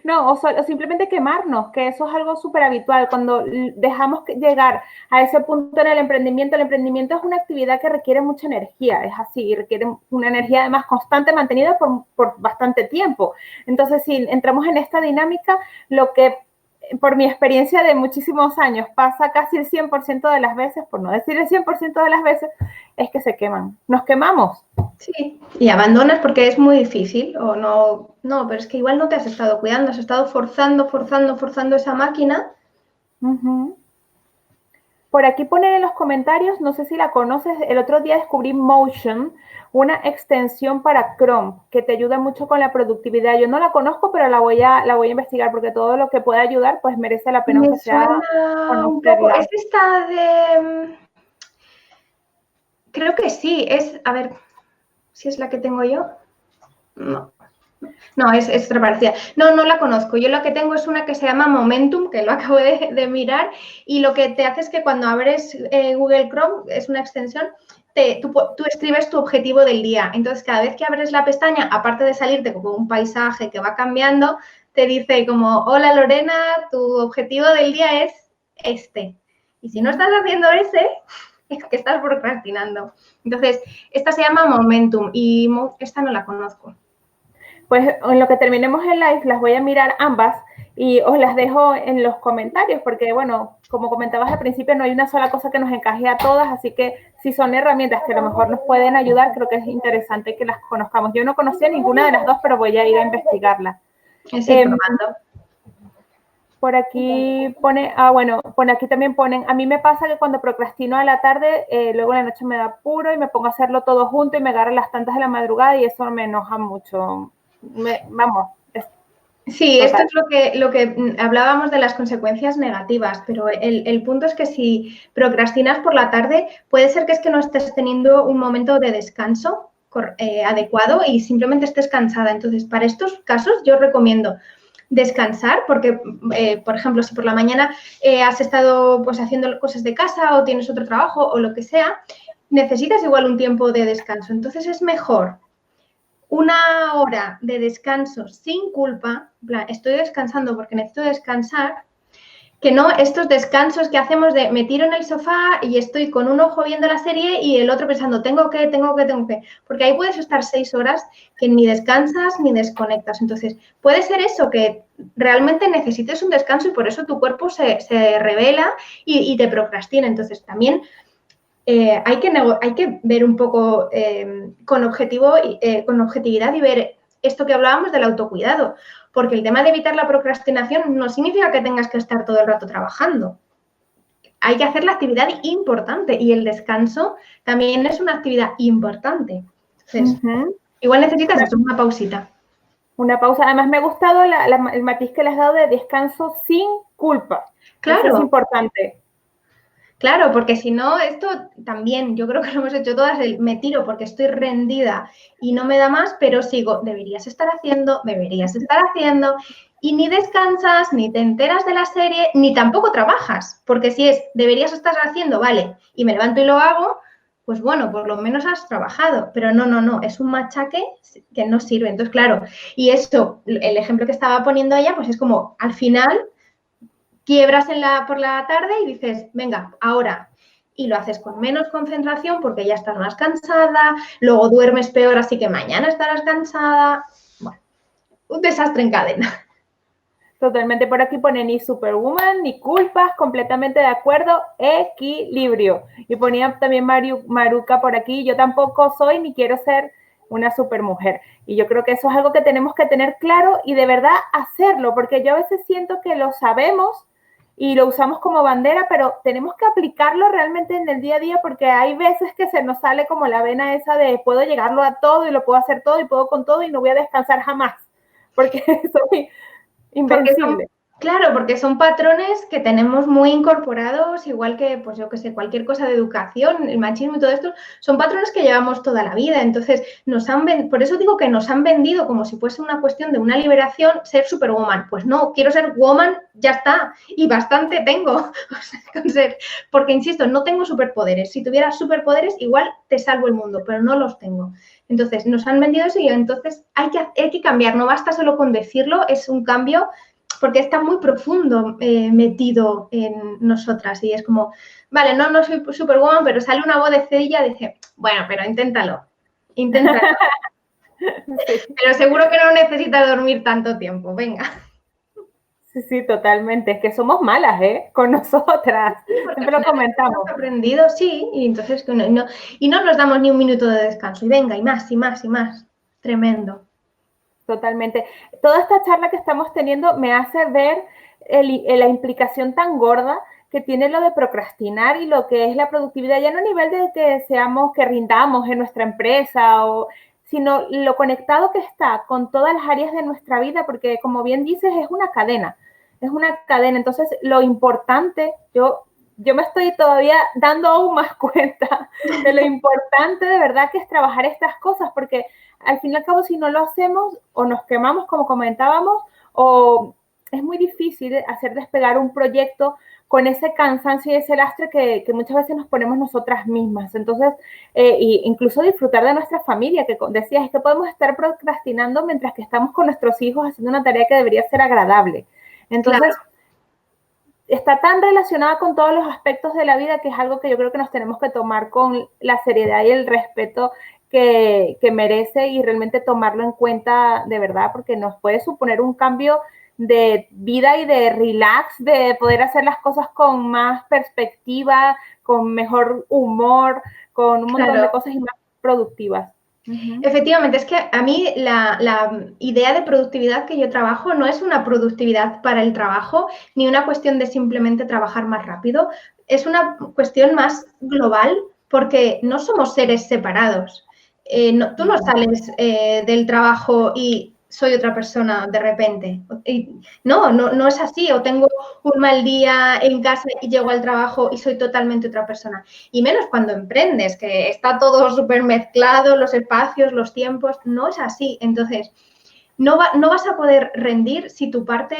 No, o simplemente quemarnos, que eso es algo súper habitual. Cuando dejamos llegar a ese punto en el emprendimiento es una actividad que requiere mucha energía, es así, requiere una energía además constante, mantenida por bastante tiempo. Entonces, si entramos en esta dinámica, lo que por mi experiencia de muchísimos años pasa casi el 100% de las veces, por no decir el 100% de las veces, es que se queman. Nos quemamos. Sí, y abandonas porque es muy difícil o no, pero es que igual no te has estado cuidando, has estado forzando esa máquina. Uh-huh. Por aquí ponen en los comentarios, no sé si la conoces, el otro día descubrí Motion, una extensión para Chrome que te ayuda mucho con la productividad. Yo no la conozco, pero la voy a investigar porque todo lo que pueda ayudar pues merece la pena Me que sea suena un poco, conocerla. es esta de... Creo que sí, a ver, si es la que tengo yo. No, es otra parecida. No la conozco. Yo lo que tengo es una que se llama Momentum, que lo acabo de mirar, y lo que te hace es que cuando abres Google Chrome, es una extensión, tú escribes tu objetivo del día. Entonces, cada vez que abres la pestaña, aparte de salirte como un paisaje que va cambiando, te dice como, hola Lorena, tu objetivo del día es este. Y si no estás haciendo ese, es que estás procrastinando. Entonces, esta se llama Momentum y esta no la conozco. Pues en lo que terminemos el live las voy a mirar ambas y os las dejo en los comentarios porque, bueno, como comentabas al principio, no hay una sola cosa que nos encaje a todas, así que si son herramientas que a lo mejor nos pueden ayudar, creo que es interesante que las conozcamos. Yo no conocía ninguna de las dos, pero voy a ir a investigarla. Probando. Por aquí por aquí también ponen, a mí me pasa que cuando procrastino a la tarde, luego en la noche me da apuro y me pongo a hacerlo todo junto y me agarro las tantas de la madrugada y eso me enoja mucho. Sí, esto es lo que hablábamos de las consecuencias negativas, pero el punto es que si procrastinas por la tarde, puede ser que es que no estés teniendo un momento de descanso adecuado y simplemente estés cansada. Entonces, para estos casos yo recomiendo descansar porque, por ejemplo, si por la mañana has estado pues haciendo cosas de casa o tienes otro trabajo o lo que sea, necesitas igual un tiempo de descanso. Entonces, es mejor una hora de descanso sin culpa, en plan, estoy descansando porque necesito descansar, que no estos descansos que hacemos de me tiro en el sofá y estoy con un ojo viendo la serie y el otro pensando, tengo que, porque ahí puedes estar 6 horas que ni descansas ni desconectas. Entonces, puede ser eso, que realmente necesites un descanso y por eso tu cuerpo se revela y te procrastina. Entonces, también hay que ver un poco con objetividad y ver esto que hablábamos del autocuidado, porque el tema de evitar la procrastinación no significa que tengas que estar todo el rato trabajando. Hay que hacer la actividad importante y el descanso también es una actividad importante. Entonces, igual necesitas hacer una pausita. Una pausa. Además, me ha gustado el matiz que le has dado de descanso sin culpa. Claro. Eso es importante. Claro, porque si no, esto también, yo creo que lo hemos hecho todas, me tiro porque estoy rendida y no me da más, pero sigo, deberías estar haciendo, y ni descansas, ni te enteras de la serie, ni tampoco trabajas, porque si es, deberías estar haciendo, vale, y me levanto y lo hago, pues bueno, por lo menos has trabajado, pero no, es un machaque que no sirve. Entonces, claro, y esto, el ejemplo que estaba poniendo ella, pues es como, al final quiebras por la tarde y dices, venga, ahora. Y lo haces con menos concentración porque ya estás más cansada, luego duermes peor, así que mañana estarás cansada. Bueno, un desastre en cadena. Totalmente, por aquí pone ni superwoman, ni culpas, completamente de acuerdo, equilibrio. Y ponía también Maruca por aquí, yo tampoco soy ni quiero ser una supermujer. Y yo creo que eso es algo que tenemos que tener claro y de verdad hacerlo, porque yo a veces siento que lo sabemos, y lo usamos como bandera, pero tenemos que aplicarlo realmente en el día a día porque hay veces que se nos sale como la vena esa de puedo llegarlo a todo y lo puedo hacer todo y puedo con todo y no voy a descansar jamás porque soy invencible. Claro, porque son patrones que tenemos muy incorporados, igual que, pues yo qué sé, cualquier cosa de educación, el machismo y todo esto, son patrones que llevamos toda la vida. Entonces, por eso digo que nos han vendido como si fuese una cuestión de una liberación ser superwoman. Pues no, quiero ser woman, ya está, y bastante tengo. O sea, porque, insisto, no tengo superpoderes. Si tuviera superpoderes, igual te salvo el mundo, pero no los tengo. Entonces, nos han vendido eso y entonces hay que cambiar. No basta solo con decirlo, es un cambio porque está muy profundo metido en nosotras y es como, vale, no soy superwoman, pero sale una voz de Cedilla y dice, bueno, pero inténtalo. Sí. Pero seguro que no necesitas dormir tanto tiempo, venga. Sí, totalmente. Es que somos malas, con nosotras. Sí, siempre lo comentamos. Hemos aprendido, sí, y entonces no nos damos ni un minuto de descanso. Y venga, y más, y más, y más. Tremendo. Totalmente. Toda esta charla que estamos teniendo me hace ver la implicación tan gorda que tiene lo de procrastinar y lo que es la productividad, ya no a nivel de que rindamos en nuestra empresa, sino lo conectado que está con todas las áreas de nuestra vida, porque como bien dices, es una cadena. Entonces, lo importante, yo me estoy todavía dando aún más cuenta de lo importante de verdad que es trabajar estas cosas, porque al fin y al cabo, si no lo hacemos, o nos quemamos, como comentábamos, o es muy difícil hacer despegar un proyecto con ese cansancio y ese lastre que muchas veces nos ponemos nosotras mismas. Entonces, incluso disfrutar de nuestra familia, que decías, es que podemos estar procrastinando mientras que estamos con nuestros hijos haciendo una tarea que debería ser agradable. Entonces, claro, está tan relacionada con todos los aspectos de la vida que es algo que yo creo que nos tenemos que tomar con la seriedad y el respeto que merece y realmente tomarlo en cuenta de verdad, porque nos puede suponer un cambio de vida y de relax, de poder hacer las cosas con más perspectiva, con mejor humor, con un montón de cosas y más productivas. Efectivamente, es que a mí la idea de productividad que yo trabajo no es una productividad para el trabajo, ni una cuestión de simplemente trabajar más rápido, es una cuestión más global porque no somos seres separados. Tú no sales del trabajo y soy otra persona de repente. No es así. O tengo un mal día en casa y llego al trabajo y soy totalmente otra persona. Y menos cuando emprendes, que está todo súper mezclado, los espacios, los tiempos. No es así. Entonces, no vas a poder rendir si tu parte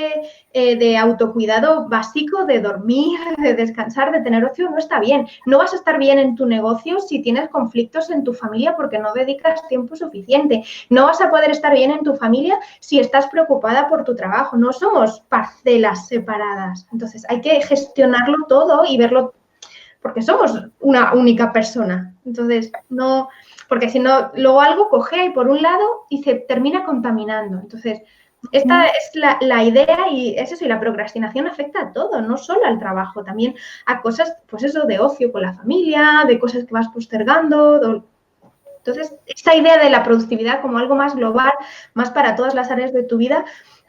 de autocuidado básico, de dormir, de descansar, de tener ocio, no está bien. No vas a estar bien en tu negocio si tienes conflictos en tu familia porque no dedicas tiempo suficiente. No vas a poder estar bien en tu familia si estás preocupada por tu trabajo. No somos parcelas separadas. Entonces, hay que gestionarlo todo y verlo porque somos una única persona. Entonces, no... Porque si no, luego algo cojea y por un lado y se termina contaminando. Entonces, esta es la idea y es eso, y la procrastinación afecta a todo, no solo al trabajo, también a cosas, pues eso, de ocio con la familia, de cosas que vas postergando. Entonces, esta idea de la productividad como algo más global, más para todas las áreas de tu vida,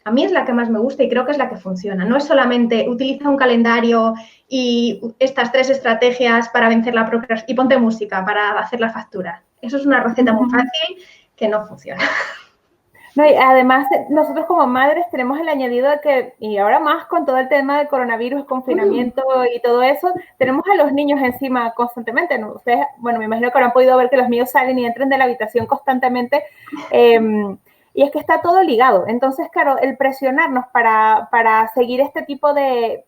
a mí es la que más me gusta y creo que es la que funciona. No es solamente utiliza un calendario y estas 3 estrategias para vencer la procrastinación y ponte música para hacer la factura. Eso es una receta muy fácil que no funciona. No, y además, nosotros como madres tenemos el añadido de que, y ahora más con todo el tema de coronavirus, confinamiento y todo eso, tenemos a los niños encima constantemente. ¿No? Ustedes, bueno, me imagino que habrán podido ver que los míos salen y entran de la habitación constantemente. Y es que está todo ligado. Entonces, claro, el presionarnos para seguir este tipo de,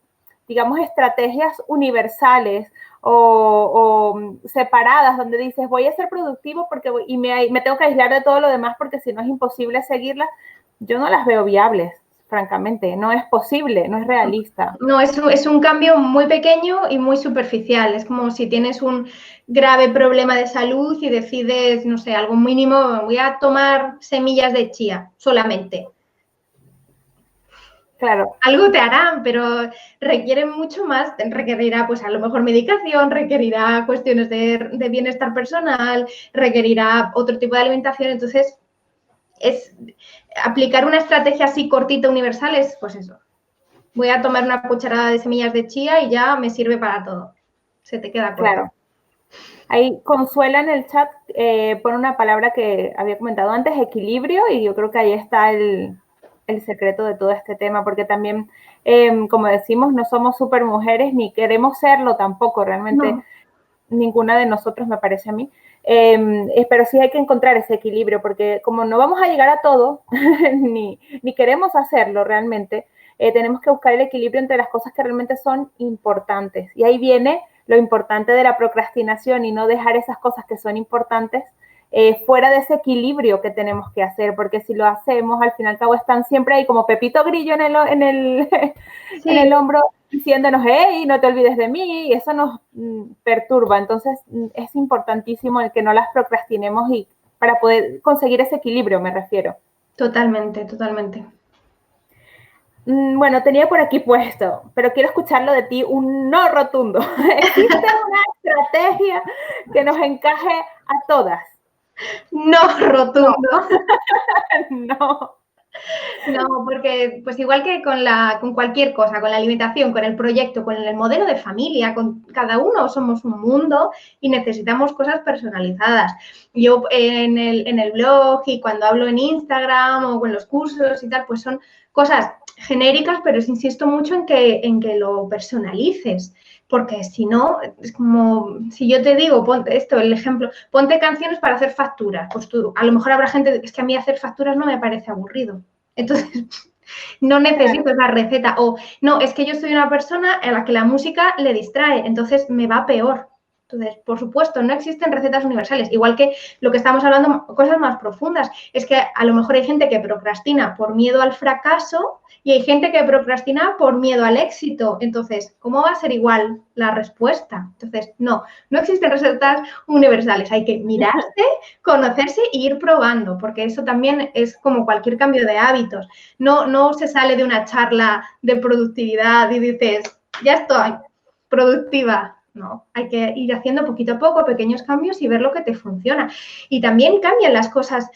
digamos, estrategias universales o separadas, donde dices, voy a ser productivo porque me tengo que aislar de todo lo demás porque si no es imposible seguirlas, yo no las veo viables, francamente. No es posible, no es realista. No, es un cambio muy pequeño y muy superficial. Es como si tienes un grave problema de salud y decides, no sé, algo mínimo, voy a tomar semillas de chía solamente. Claro. Algo te harán, pero requieren mucho más, requerirá pues a lo mejor medicación, requerirá cuestiones de bienestar personal, requerirá otro tipo de alimentación, entonces es aplicar una estrategia así cortita, universal, es pues eso, voy a tomar una cucharada de semillas de chía y ya me sirve para todo. Se te queda corto. Claro. Ahí Consuela en el chat pone una palabra que había comentado antes, equilibrio, y yo creo que ahí está el secreto de todo este tema, porque también, como decimos, no somos super mujeres ni queremos serlo tampoco, realmente no. Ninguna de nosotros me parece a mí, pero sí hay que encontrar ese equilibrio, porque como no vamos a llegar a todo, ni queremos hacerlo realmente, tenemos que buscar el equilibrio entre las cosas que realmente son importantes, y ahí viene lo importante de la procrastinación y no dejar esas cosas que son importantes fuera de ese equilibrio que tenemos que hacer, porque si lo hacemos, al fin y al cabo están siempre ahí como Pepito Grillo en el hombro diciéndonos, hey, no te olvides de mí, y eso nos perturba. Entonces es importantísimo el que no las procrastinemos y para poder conseguir ese equilibrio, me refiero. Totalmente, totalmente. Bueno, tenía por aquí puesto, pero quiero escucharlo de ti, un no rotundo. ¿Existe una estrategia que nos encaje a todas? No rotundo. No. No, porque pues igual que con cualquier cosa, con la alimentación, con el proyecto, con el modelo de familia, con cada uno somos un mundo y necesitamos cosas personalizadas. Yo en el blog y cuando hablo en Instagram o en los cursos y tal, pues son cosas genéricas, pero os insisto mucho en que lo personalices. Porque si no, es como si yo te digo, ponte esto, el ejemplo, ponte canciones para hacer facturas. Pues tú, a lo mejor habrá gente, es que a mí hacer facturas no me parece aburrido. Entonces, no necesito esa receta. O, no, es que yo soy una persona a la que la música le distrae, entonces me va peor. Entonces, por supuesto, no existen recetas universales. Igual que lo que estamos hablando, cosas más profundas. Es que a lo mejor hay gente que procrastina por miedo al fracaso y hay gente que procrastina por miedo al éxito. Entonces, ¿cómo va a ser igual la respuesta? Entonces, no existen recetas universales. Hay que mirarse, conocerse e ir probando, porque eso también es como cualquier cambio de hábitos. No se sale de una charla de productividad y dices, ya estoy productiva. No, hay que ir haciendo poquito a poco pequeños cambios y ver lo que te funciona. Y también cambian las cosas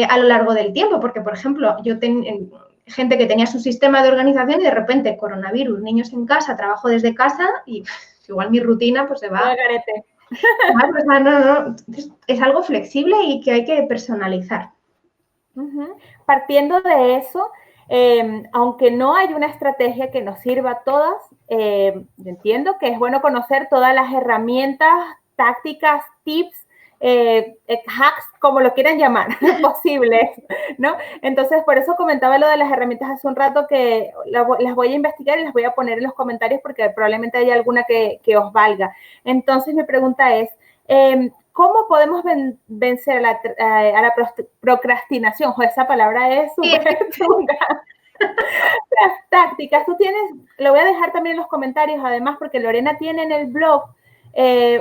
a lo largo del tiempo, porque, por ejemplo, yo gente que tenía su sistema de organización y de repente coronavirus, niños en casa, trabajo desde casa y igual mi rutina pues se va. No, es algo flexible y que hay que personalizar. Partiendo de eso, aunque no hay una estrategia que nos sirva a todas, entiendo que es bueno conocer todas las herramientas, tácticas, tips, hacks, como lo quieran llamar, posibles, ¿no? Entonces, por eso comentaba lo de las herramientas hace un rato, que las voy a investigar y las voy a poner en los comentarios porque probablemente haya alguna que os valga. Entonces, mi pregunta es, ¿cómo podemos vencer a la procrastinación? Esa palabra es súper chunga. Las tácticas, tú tienes, lo voy a dejar también en los comentarios, además, porque Lorena tiene en el blog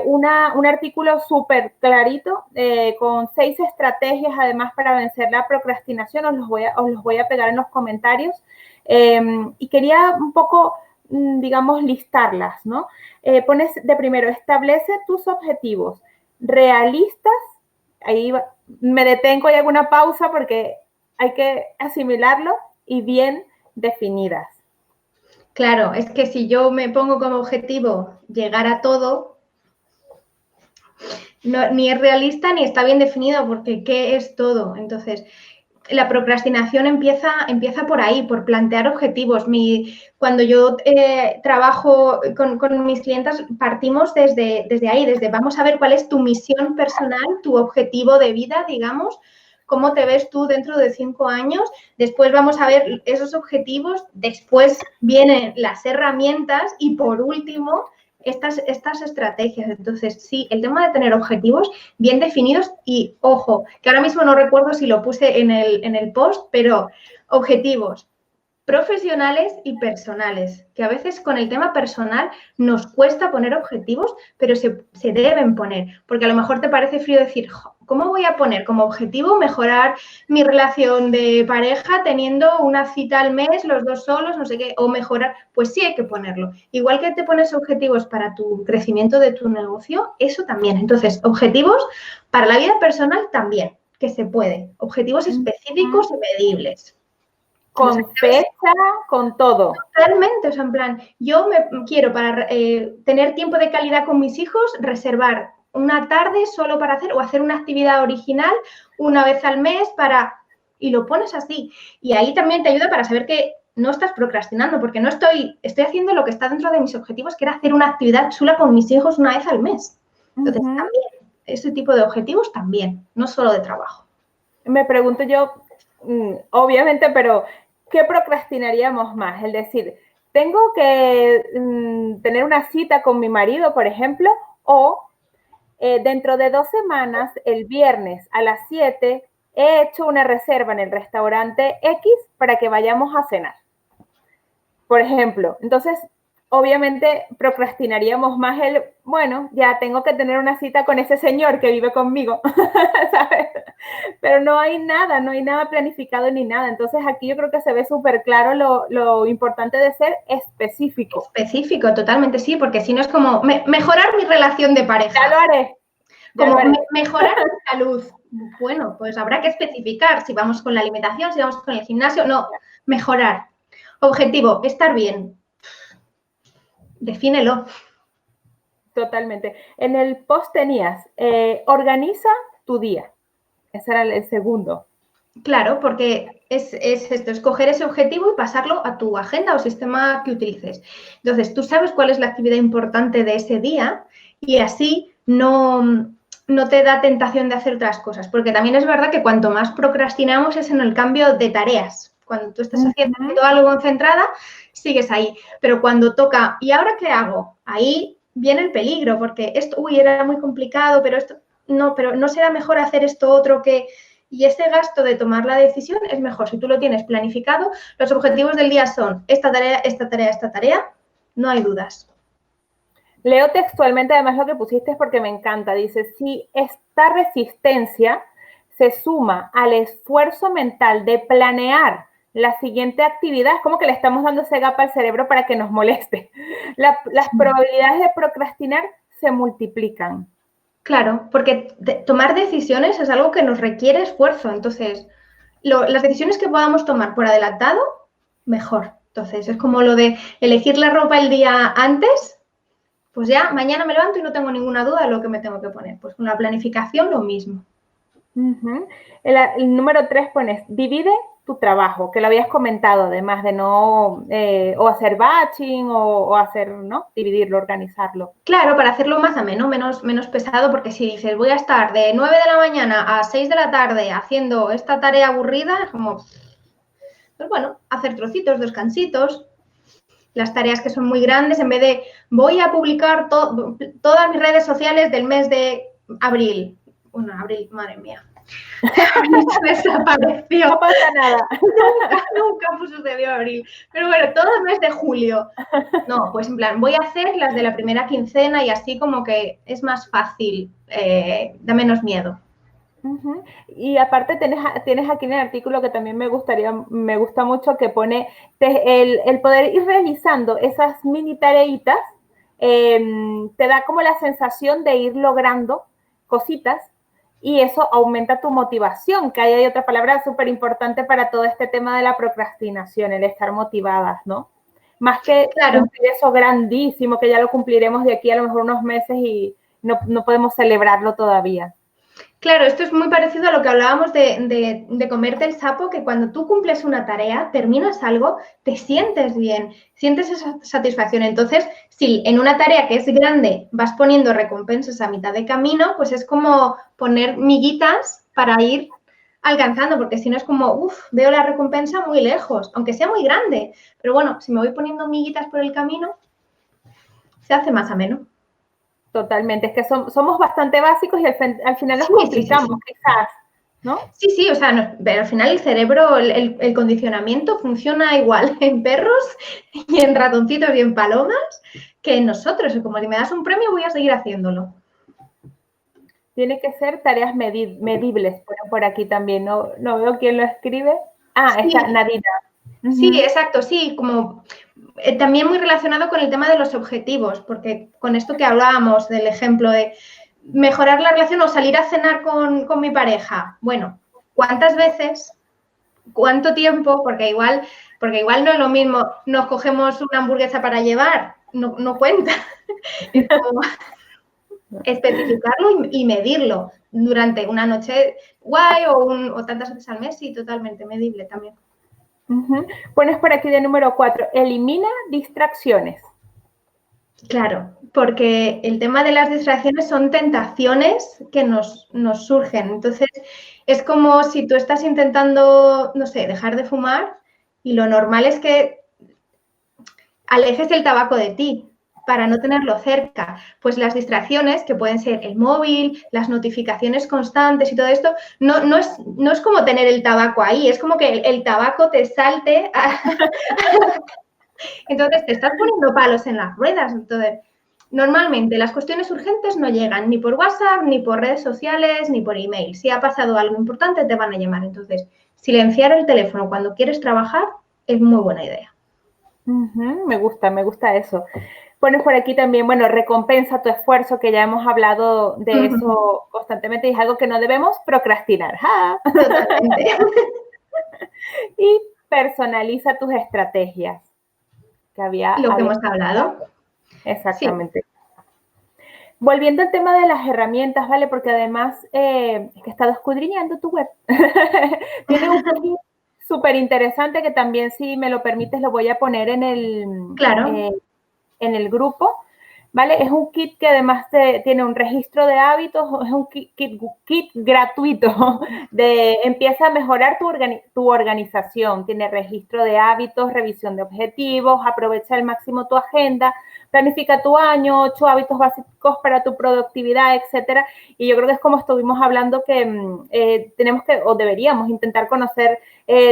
un artículo súper clarito con 6 estrategias, además, para vencer la procrastinación. Os los voy a pegar en los comentarios. Y quería un poco, digamos, listarlas, ¿no? Pones de primero, establece tus objetivos realistas, ahí me detengo y hago una pausa porque hay que asimilarlo, y bien definidas. Claro, es que si yo me pongo como objetivo llegar a todo, ni es realista ni está bien definido, porque ¿qué es todo? Entonces, la procrastinación empieza por ahí, por plantear objetivos. Cuando yo trabajo con mis clientes, partimos desde ahí, desde vamos a ver cuál es tu misión personal, tu objetivo de vida, digamos, cómo te ves tú dentro de 5 años. Después vamos a ver esos objetivos, después vienen las herramientas y por último estas estrategias. Entonces, sí, el tema de tener objetivos bien definidos y, ojo, que ahora mismo no recuerdo si lo puse en el post, pero objetivos profesionales y personales, que a veces con el tema personal nos cuesta poner objetivos, pero se deben poner, porque a lo mejor te parece frío decir, ¿cómo voy a poner como objetivo mejorar mi relación de pareja teniendo una cita al mes, los dos solos, no sé qué, o mejorar? Pues sí hay que ponerlo. Igual que te pones objetivos para tu crecimiento de tu negocio, eso también. Entonces, objetivos para la vida personal también, que se puede. Objetivos específicos y medibles. Con fecha, con todo. Totalmente, o sea, en plan, yo me quiero para tener tiempo de calidad con mis hijos, reservar una tarde solo para hacer o hacer una actividad original una vez al mes y lo pones así. Y ahí también te ayuda para saber que no estás procrastinando, porque no estoy haciendo lo que está dentro de mis objetivos, que era hacer una actividad chula con mis hijos una vez al mes. Entonces, también, ese tipo de objetivos también, no solo de trabajo. Me pregunto yo, obviamente, pero ¿qué procrastinaríamos más? Es decir, tengo que tener una cita con mi marido, por ejemplo, o dentro de 2 semanas, el viernes a las 7, he hecho una reserva en el restaurante X para que vayamos a cenar. Por ejemplo, entonces, obviamente procrastinaríamos más bueno, ya tengo que tener una cita con ese señor que vive conmigo, ¿sabes? Pero no hay nada planificado ni nada. Entonces aquí yo creo que se ve súper claro lo importante de ser específico. Específico, totalmente, sí, porque si no es como mejorar mi relación de pareja. Ya lo haré. Como mejorar mi salud. Bueno, pues habrá que especificar si vamos con la alimentación, si vamos con el gimnasio. No, mejorar. Objetivo, estar bien. Defínelo. Totalmente. En el post tenías, organiza tu día. Ese era el segundo. Claro, porque es esto, escoger ese objetivo y pasarlo a tu agenda o sistema que utilices. Entonces, tú sabes cuál es la actividad importante de ese día y así no te da tentación de hacer otras cosas. Porque también es verdad que cuanto más procrastinamos es en el cambio de tareas. Cuando tú estás haciendo algo concentrada, sigues ahí. Pero cuando toca, ¿y ahora qué hago? Ahí viene el peligro, porque esto, era muy complicado, pero no será mejor hacer esto otro que... Y ese gasto de tomar la decisión es mejor si tú lo tienes planificado. Los objetivos del día son esta tarea, esta tarea, esta tarea. No hay dudas. Leo textualmente además lo que pusiste porque me encanta. Dice, si esta resistencia se suma al esfuerzo mental de planear la siguiente actividad, es como que le estamos dando ese gap al cerebro para que nos moleste. Las probabilidades de procrastinar se multiplican. Claro, porque tomar decisiones es algo que nos requiere esfuerzo. Entonces, las decisiones que podamos tomar por adelantado, mejor. Entonces, es como lo de elegir la ropa el día antes, pues ya mañana me levanto y no tengo ninguna duda de lo que me tengo que poner. Pues con la planificación lo mismo. El número 3 pones, divide tu trabajo, que lo habías comentado, además de no, o hacer batching o hacer, ¿no? Dividirlo, organizarlo. Claro, para hacerlo más ameno, menos pesado, porque si dices, voy a estar de 9 de la mañana a 6 de la tarde haciendo esta tarea aburrida, es como, pues bueno, hacer trocitos, descansitos. Las tareas que son muy grandes, en vez de voy a publicar todas mis redes sociales del mes de abril. Bueno, abril, madre mía. Desapareció. No pasa nada. Nunca sucedió abril. Pero bueno, todo el mes de julio. No, pues en plan, voy a hacer las de la primera quincena y así como que es más fácil, da menos miedo. Y aparte tienes aquí en el artículo que también me gusta mucho, que pone el poder ir realizando esas mini tareitas, te da como la sensación de ir logrando cositas y eso aumenta tu motivación, que ahí hay otra palabra súper importante para todo este tema de la procrastinación, el estar motivadas, ¿no? Más que cumplir eso grandísimo, que ya lo cumpliremos de aquí a lo mejor unos meses y no podemos celebrarlo todavía. Claro, esto es muy parecido a lo que hablábamos de comerte el sapo, que cuando tú cumples una tarea, terminas algo, te sientes bien, sientes esa satisfacción. Entonces, si en una tarea que es grande vas poniendo recompensas a mitad de camino, pues es como poner miguitas para ir alcanzando, porque si no es como, veo la recompensa muy lejos, aunque sea muy grande. Pero bueno, si me voy poniendo miguitas por el camino, se hace más ameno. Totalmente, es que somos bastante básicos y al final nos complicamos, quizás, ¿no? Sí, o sea, pero al final el cerebro, el condicionamiento funciona igual en perros y en ratoncitos y en palomas que en nosotros. Y como si me das un premio voy a seguir haciéndolo. Tiene que ser tareas medibles, por aquí también, no veo quién lo escribe. Está Nadita. Sí, exacto, sí, como también muy relacionado con el tema de los objetivos, porque con esto que hablábamos del ejemplo de mejorar la relación o salir a cenar con mi pareja. Bueno, ¿cuántas veces cuánto tiempo, porque igual no es lo mismo, nos cogemos una hamburguesa para llevar, no cuenta. Es como especificarlo y medirlo durante una noche guay o tantas veces al mes, sí, totalmente medible también. Pones por aquí de número 4, elimina distracciones. Claro, porque el tema de las distracciones son tentaciones que nos surgen. Entonces, es como si tú estás intentando, no sé, dejar de fumar y lo normal es que alejes el tabaco de ti para no tenerlo cerca. Pues las distracciones, que pueden ser el móvil, las notificaciones constantes y todo esto, no es como tener el tabaco ahí, es como que el tabaco te salte Entonces, te estás poniendo palos en las ruedas. Entonces, normalmente las cuestiones urgentes no llegan ni por WhatsApp, ni por redes sociales, ni por email. Si ha pasado algo importante, te van a llamar. Entonces, silenciar el teléfono cuando quieres trabajar es muy buena idea. Me gusta eso. Pones por aquí también, bueno, recompensa tu esfuerzo, que ya hemos hablado de eso constantemente y es algo que no debemos procrastinar. ¡Ja! Totalmente. Y personaliza tus estrategias. Que Lo que hemos hablado. Exactamente. Sí. Volviendo al tema de las herramientas, ¿vale? Porque además es que he estado escudriñando tu web. Tiene un kit súper interesante que también, si me lo permites, lo voy a poner en el grupo, ¿vale? Es un kit que además tiene un registro de hábitos, es un kit gratuito de empieza a mejorar tu organización, tiene registro de hábitos, revisión de objetivos, aprovecha al máximo tu agenda, planifica tu año, 8 hábitos básicos para tu productividad, etcétera. Y yo creo que es como estuvimos hablando que tenemos que o deberíamos intentar conocer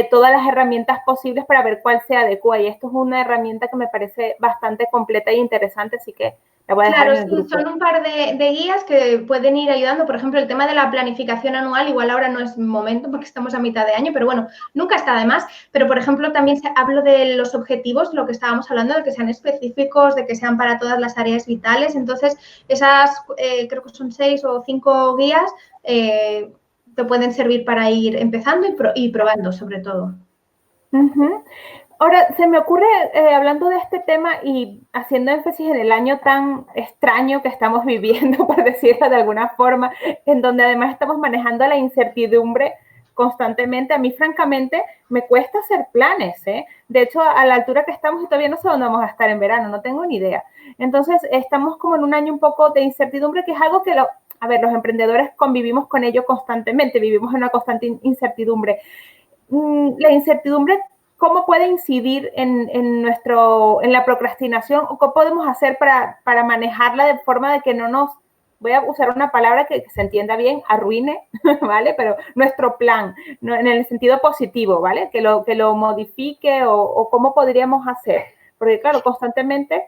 todas las herramientas posibles para ver cuál se adecua. Y esto es una herramienta que me parece bastante completa e interesante, así que la voy a dejar en el grupo. Son un par de guías que pueden ir ayudando. Por ejemplo, el tema de la planificación anual, igual ahora no es momento porque estamos a mitad de año, pero bueno, nunca está de más. Pero, por ejemplo, también hablo de los objetivos, lo que estábamos hablando, de que sean específicos, de que sean para todas las áreas vitales. Entonces, esas creo que son 6 o 5 guías te pueden servir para ir empezando y probando, sobre todo. Ahora, se me ocurre, hablando de este tema y haciendo énfasis en el año tan extraño que estamos viviendo, por decirlo de alguna forma, en donde además estamos manejando la incertidumbre constantemente, a mí francamente me cuesta hacer planes, ¿eh? De hecho, a la altura que estamos y todavía no sé dónde vamos a estar en verano, no tengo ni idea. Entonces, estamos como en un año un poco de incertidumbre, que es algo que los emprendedores convivimos con ello constantemente, vivimos en una constante incertidumbre. La incertidumbre, ¿cómo puede incidir en la procrastinación o qué podemos hacer para manejarla de forma de que no nos, voy a usar una palabra que se entienda bien, arruine, ¿vale? Pero nuestro plan, no, en el sentido positivo, ¿vale? Que lo modifique o cómo podríamos hacer. Porque claro, constantemente...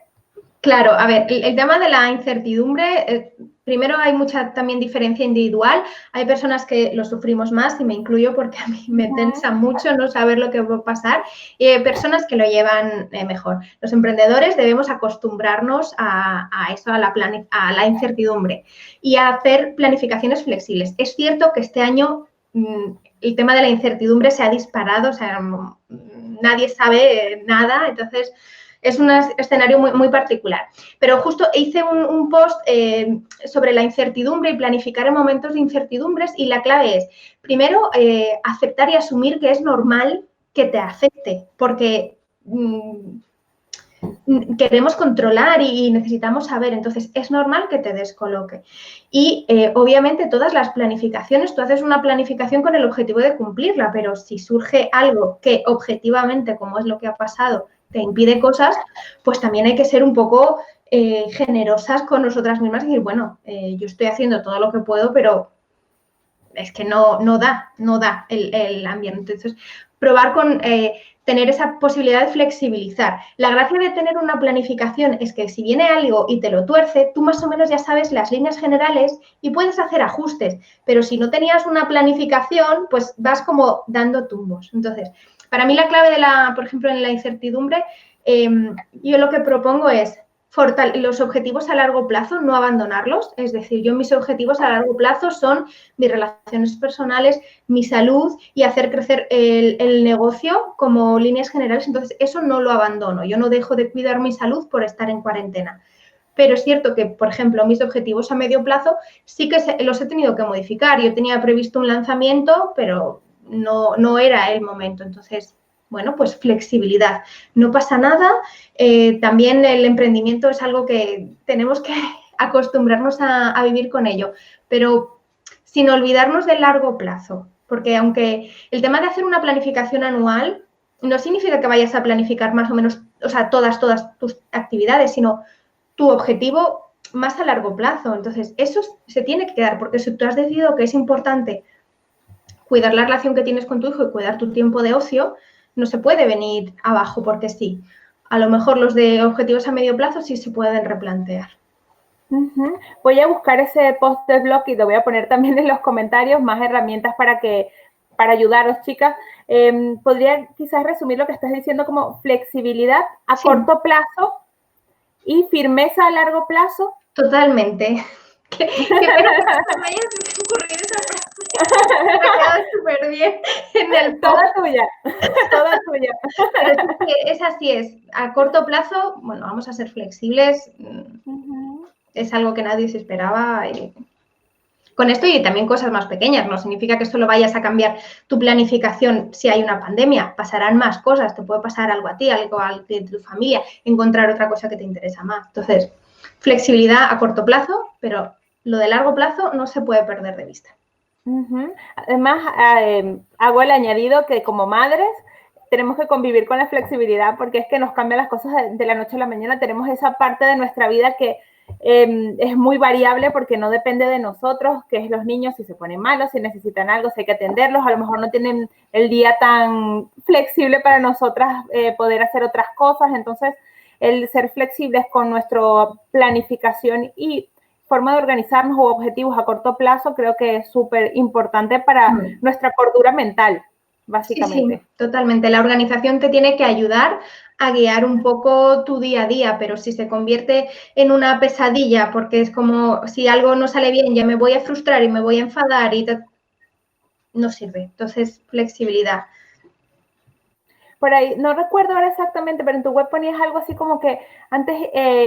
Claro, a ver, el tema de la incertidumbre, primero hay mucha también diferencia individual. Hay personas que lo sufrimos más y me incluyo porque a mí me tensa mucho no saber lo que va a pasar y hay personas que lo llevan mejor. Los emprendedores debemos acostumbrarnos a eso, a la incertidumbre y a hacer planificaciones flexibles. Es cierto que este año el tema de la incertidumbre se ha disparado, o sea, nadie sabe nada, entonces... Es un escenario muy, muy particular. Pero justo hice un post sobre la incertidumbre y planificar en momentos de incertidumbres y la clave es, primero, aceptar y asumir que es normal que te afecte, porque queremos controlar y necesitamos saber, entonces es normal que te descoloque. Y obviamente todas las planificaciones, tú haces una planificación con el objetivo de cumplirla, pero si surge algo que objetivamente, como es lo que ha pasado, te impide cosas, pues también hay que ser un poco generosas con nosotras mismas y decir, bueno, yo estoy haciendo todo lo que puedo, pero es que no da el ambiente. Entonces, probar con tener esa posibilidad de flexibilizar. La gracia de tener una planificación es que si viene algo y te lo tuerce, tú más o menos ya sabes las líneas generales y puedes hacer ajustes, pero si no tenías una planificación, pues vas como dando tumbos. Entonces, para mí la clave por ejemplo, en la incertidumbre, yo lo que propongo es los objetivos a largo plazo, no abandonarlos. Es decir, yo mis objetivos a largo plazo son mis relaciones personales, mi salud y hacer crecer el negocio como líneas generales. Entonces, eso no lo abandono. Yo no dejo de cuidar mi salud por estar en cuarentena. Pero es cierto que, por ejemplo, mis objetivos a medio plazo sí que los he tenido que modificar. Yo tenía previsto un lanzamiento, pero no era el momento. Entonces, bueno, pues flexibilidad. No pasa nada. También el emprendimiento es algo que tenemos que acostumbrarnos a vivir con ello, pero sin olvidarnos del largo plazo. Porque aunque el tema de hacer una planificación anual no significa que vayas a planificar más o menos, o sea, todas tus actividades, sino tu objetivo más a largo plazo. Entonces, eso se tiene que quedar, porque si tú has decidido que es importante cuidar la relación que tienes con tu hijo y cuidar tu tiempo de ocio, no se puede venir abajo porque sí. A lo mejor los de objetivos a medio plazo sí se pueden replantear. Voy a buscar ese post de blog y lo voy a poner también en los comentarios, más herramientas para ayudaros, chicas. Podría quizás resumir lo que estás diciendo como flexibilidad a corto plazo y firmeza a largo plazo. Totalmente. Qué pena que me hayas ocurrido esa frase. Me ha quedado súper bien en el post. Toda tuya, toda tuya. Pero es así, es. A corto plazo, bueno, vamos a ser flexibles. Es algo que nadie se esperaba. Con esto y también cosas más pequeñas. No significa que solo vayas a cambiar tu planificación si hay una pandemia. Pasarán más cosas. Te puede pasar algo a ti, algo de tu familia, encontrar otra cosa que te interesa más. Entonces, flexibilidad a corto plazo, pero lo de largo plazo no se puede perder de vista. Además, hago el añadido que como madres tenemos que convivir con la flexibilidad porque es que nos cambian las cosas de la noche a la mañana. Tenemos esa parte de nuestra vida que es muy variable porque no depende de nosotros, que es los niños, si se ponen malos, si necesitan algo, si hay que atenderlos, a lo mejor no tienen el día tan flexible para nosotras poder hacer otras cosas. Entonces, el ser flexibles con nuestra planificación y forma de organizarnos o objetivos a corto plazo creo que es súper importante para nuestra cordura mental, básicamente. Sí, totalmente. La organización te tiene que ayudar a guiar un poco tu día a día, pero si se convierte en una pesadilla, porque es como si algo no sale bien, ya me voy a frustrar y me voy a enfadar y no sirve. Entonces, flexibilidad. Por ahí, no recuerdo ahora exactamente, pero en tu web ponías algo así como que antes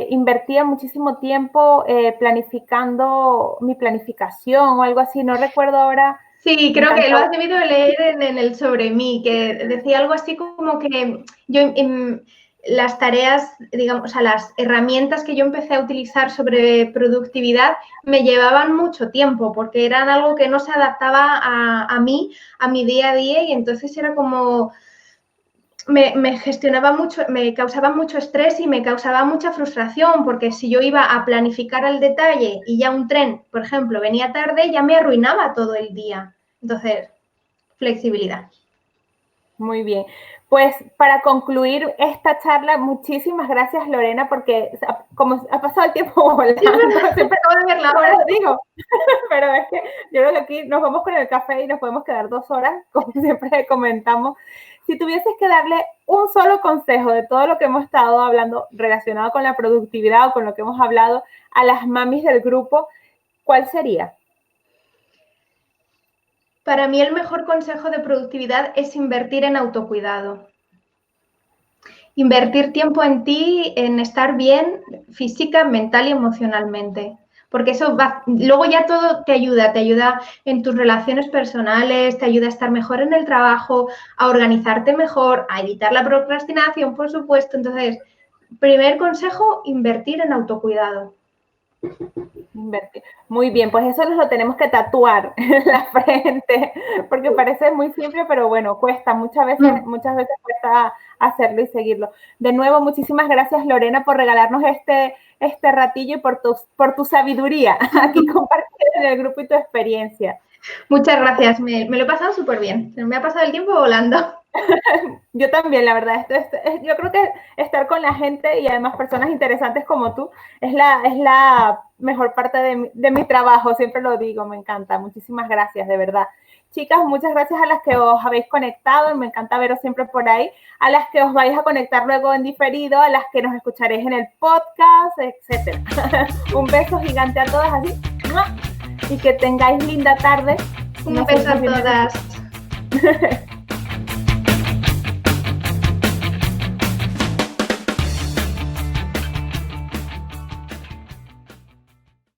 invertía muchísimo tiempo planificando mi planificación o algo así, no recuerdo ahora. Sí, creo que lo has debido leer en el sobre mí, que decía algo así como que yo las tareas, digamos, o sea, las herramientas que yo empecé a utilizar sobre productividad me llevaban mucho tiempo porque eran algo que no se adaptaba a mí, a mi día a día y entonces era como me gestionaba mucho, me causaba mucho estrés y me causaba mucha frustración porque si yo iba a planificar al detalle y ya un tren, por ejemplo, venía tarde, ya me arruinaba todo el día. Entonces, flexibilidad. Muy bien. Pues para concluir esta charla, muchísimas gracias, Lorena, porque como ha pasado el tiempo volando, siempre acabo de ver la hora, digo, pero es que yo creo que aquí nos vamos con el café y nos podemos quedar 2 horas, como siempre comentamos. Si tuvieses que darle un solo consejo de todo lo que hemos estado hablando relacionado con la productividad o con lo que hemos hablado a las mamis del grupo, ¿cuál sería? Para mí el mejor consejo de productividad es invertir en autocuidado. Invertir tiempo en ti, en estar bien física, mental y emocionalmente. Porque eso va, luego ya todo te ayuda en tus relaciones personales, te ayuda a estar mejor en el trabajo, a organizarte mejor, a evitar la procrastinación, por supuesto. Entonces, primer consejo, invertir en autocuidado. Muy bien, pues eso nos lo tenemos que tatuar en la frente, porque parece muy simple, pero bueno, cuesta, muchas veces cuesta hacerlo y seguirlo. De nuevo, muchísimas gracias, Lorena, por regalarnos este ratillo y por tu sabiduría aquí compartir en el grupo y tu experiencia. Muchas gracias, me lo he pasado súper bien, me ha pasado el tiempo volando. Yo también, la verdad, yo creo que estar con la gente y además personas interesantes como tú es la mejor parte de mi trabajo, siempre lo digo, me encanta. Muchísimas gracias, de verdad. Chicas, muchas gracias a las que os habéis conectado, me encanta veros siempre por ahí, a las que os vais a conectar luego en diferido, a las que nos escucharéis en el podcast, etc. Un beso gigante a todas, así, y que tengáis linda tarde. Un beso a todas.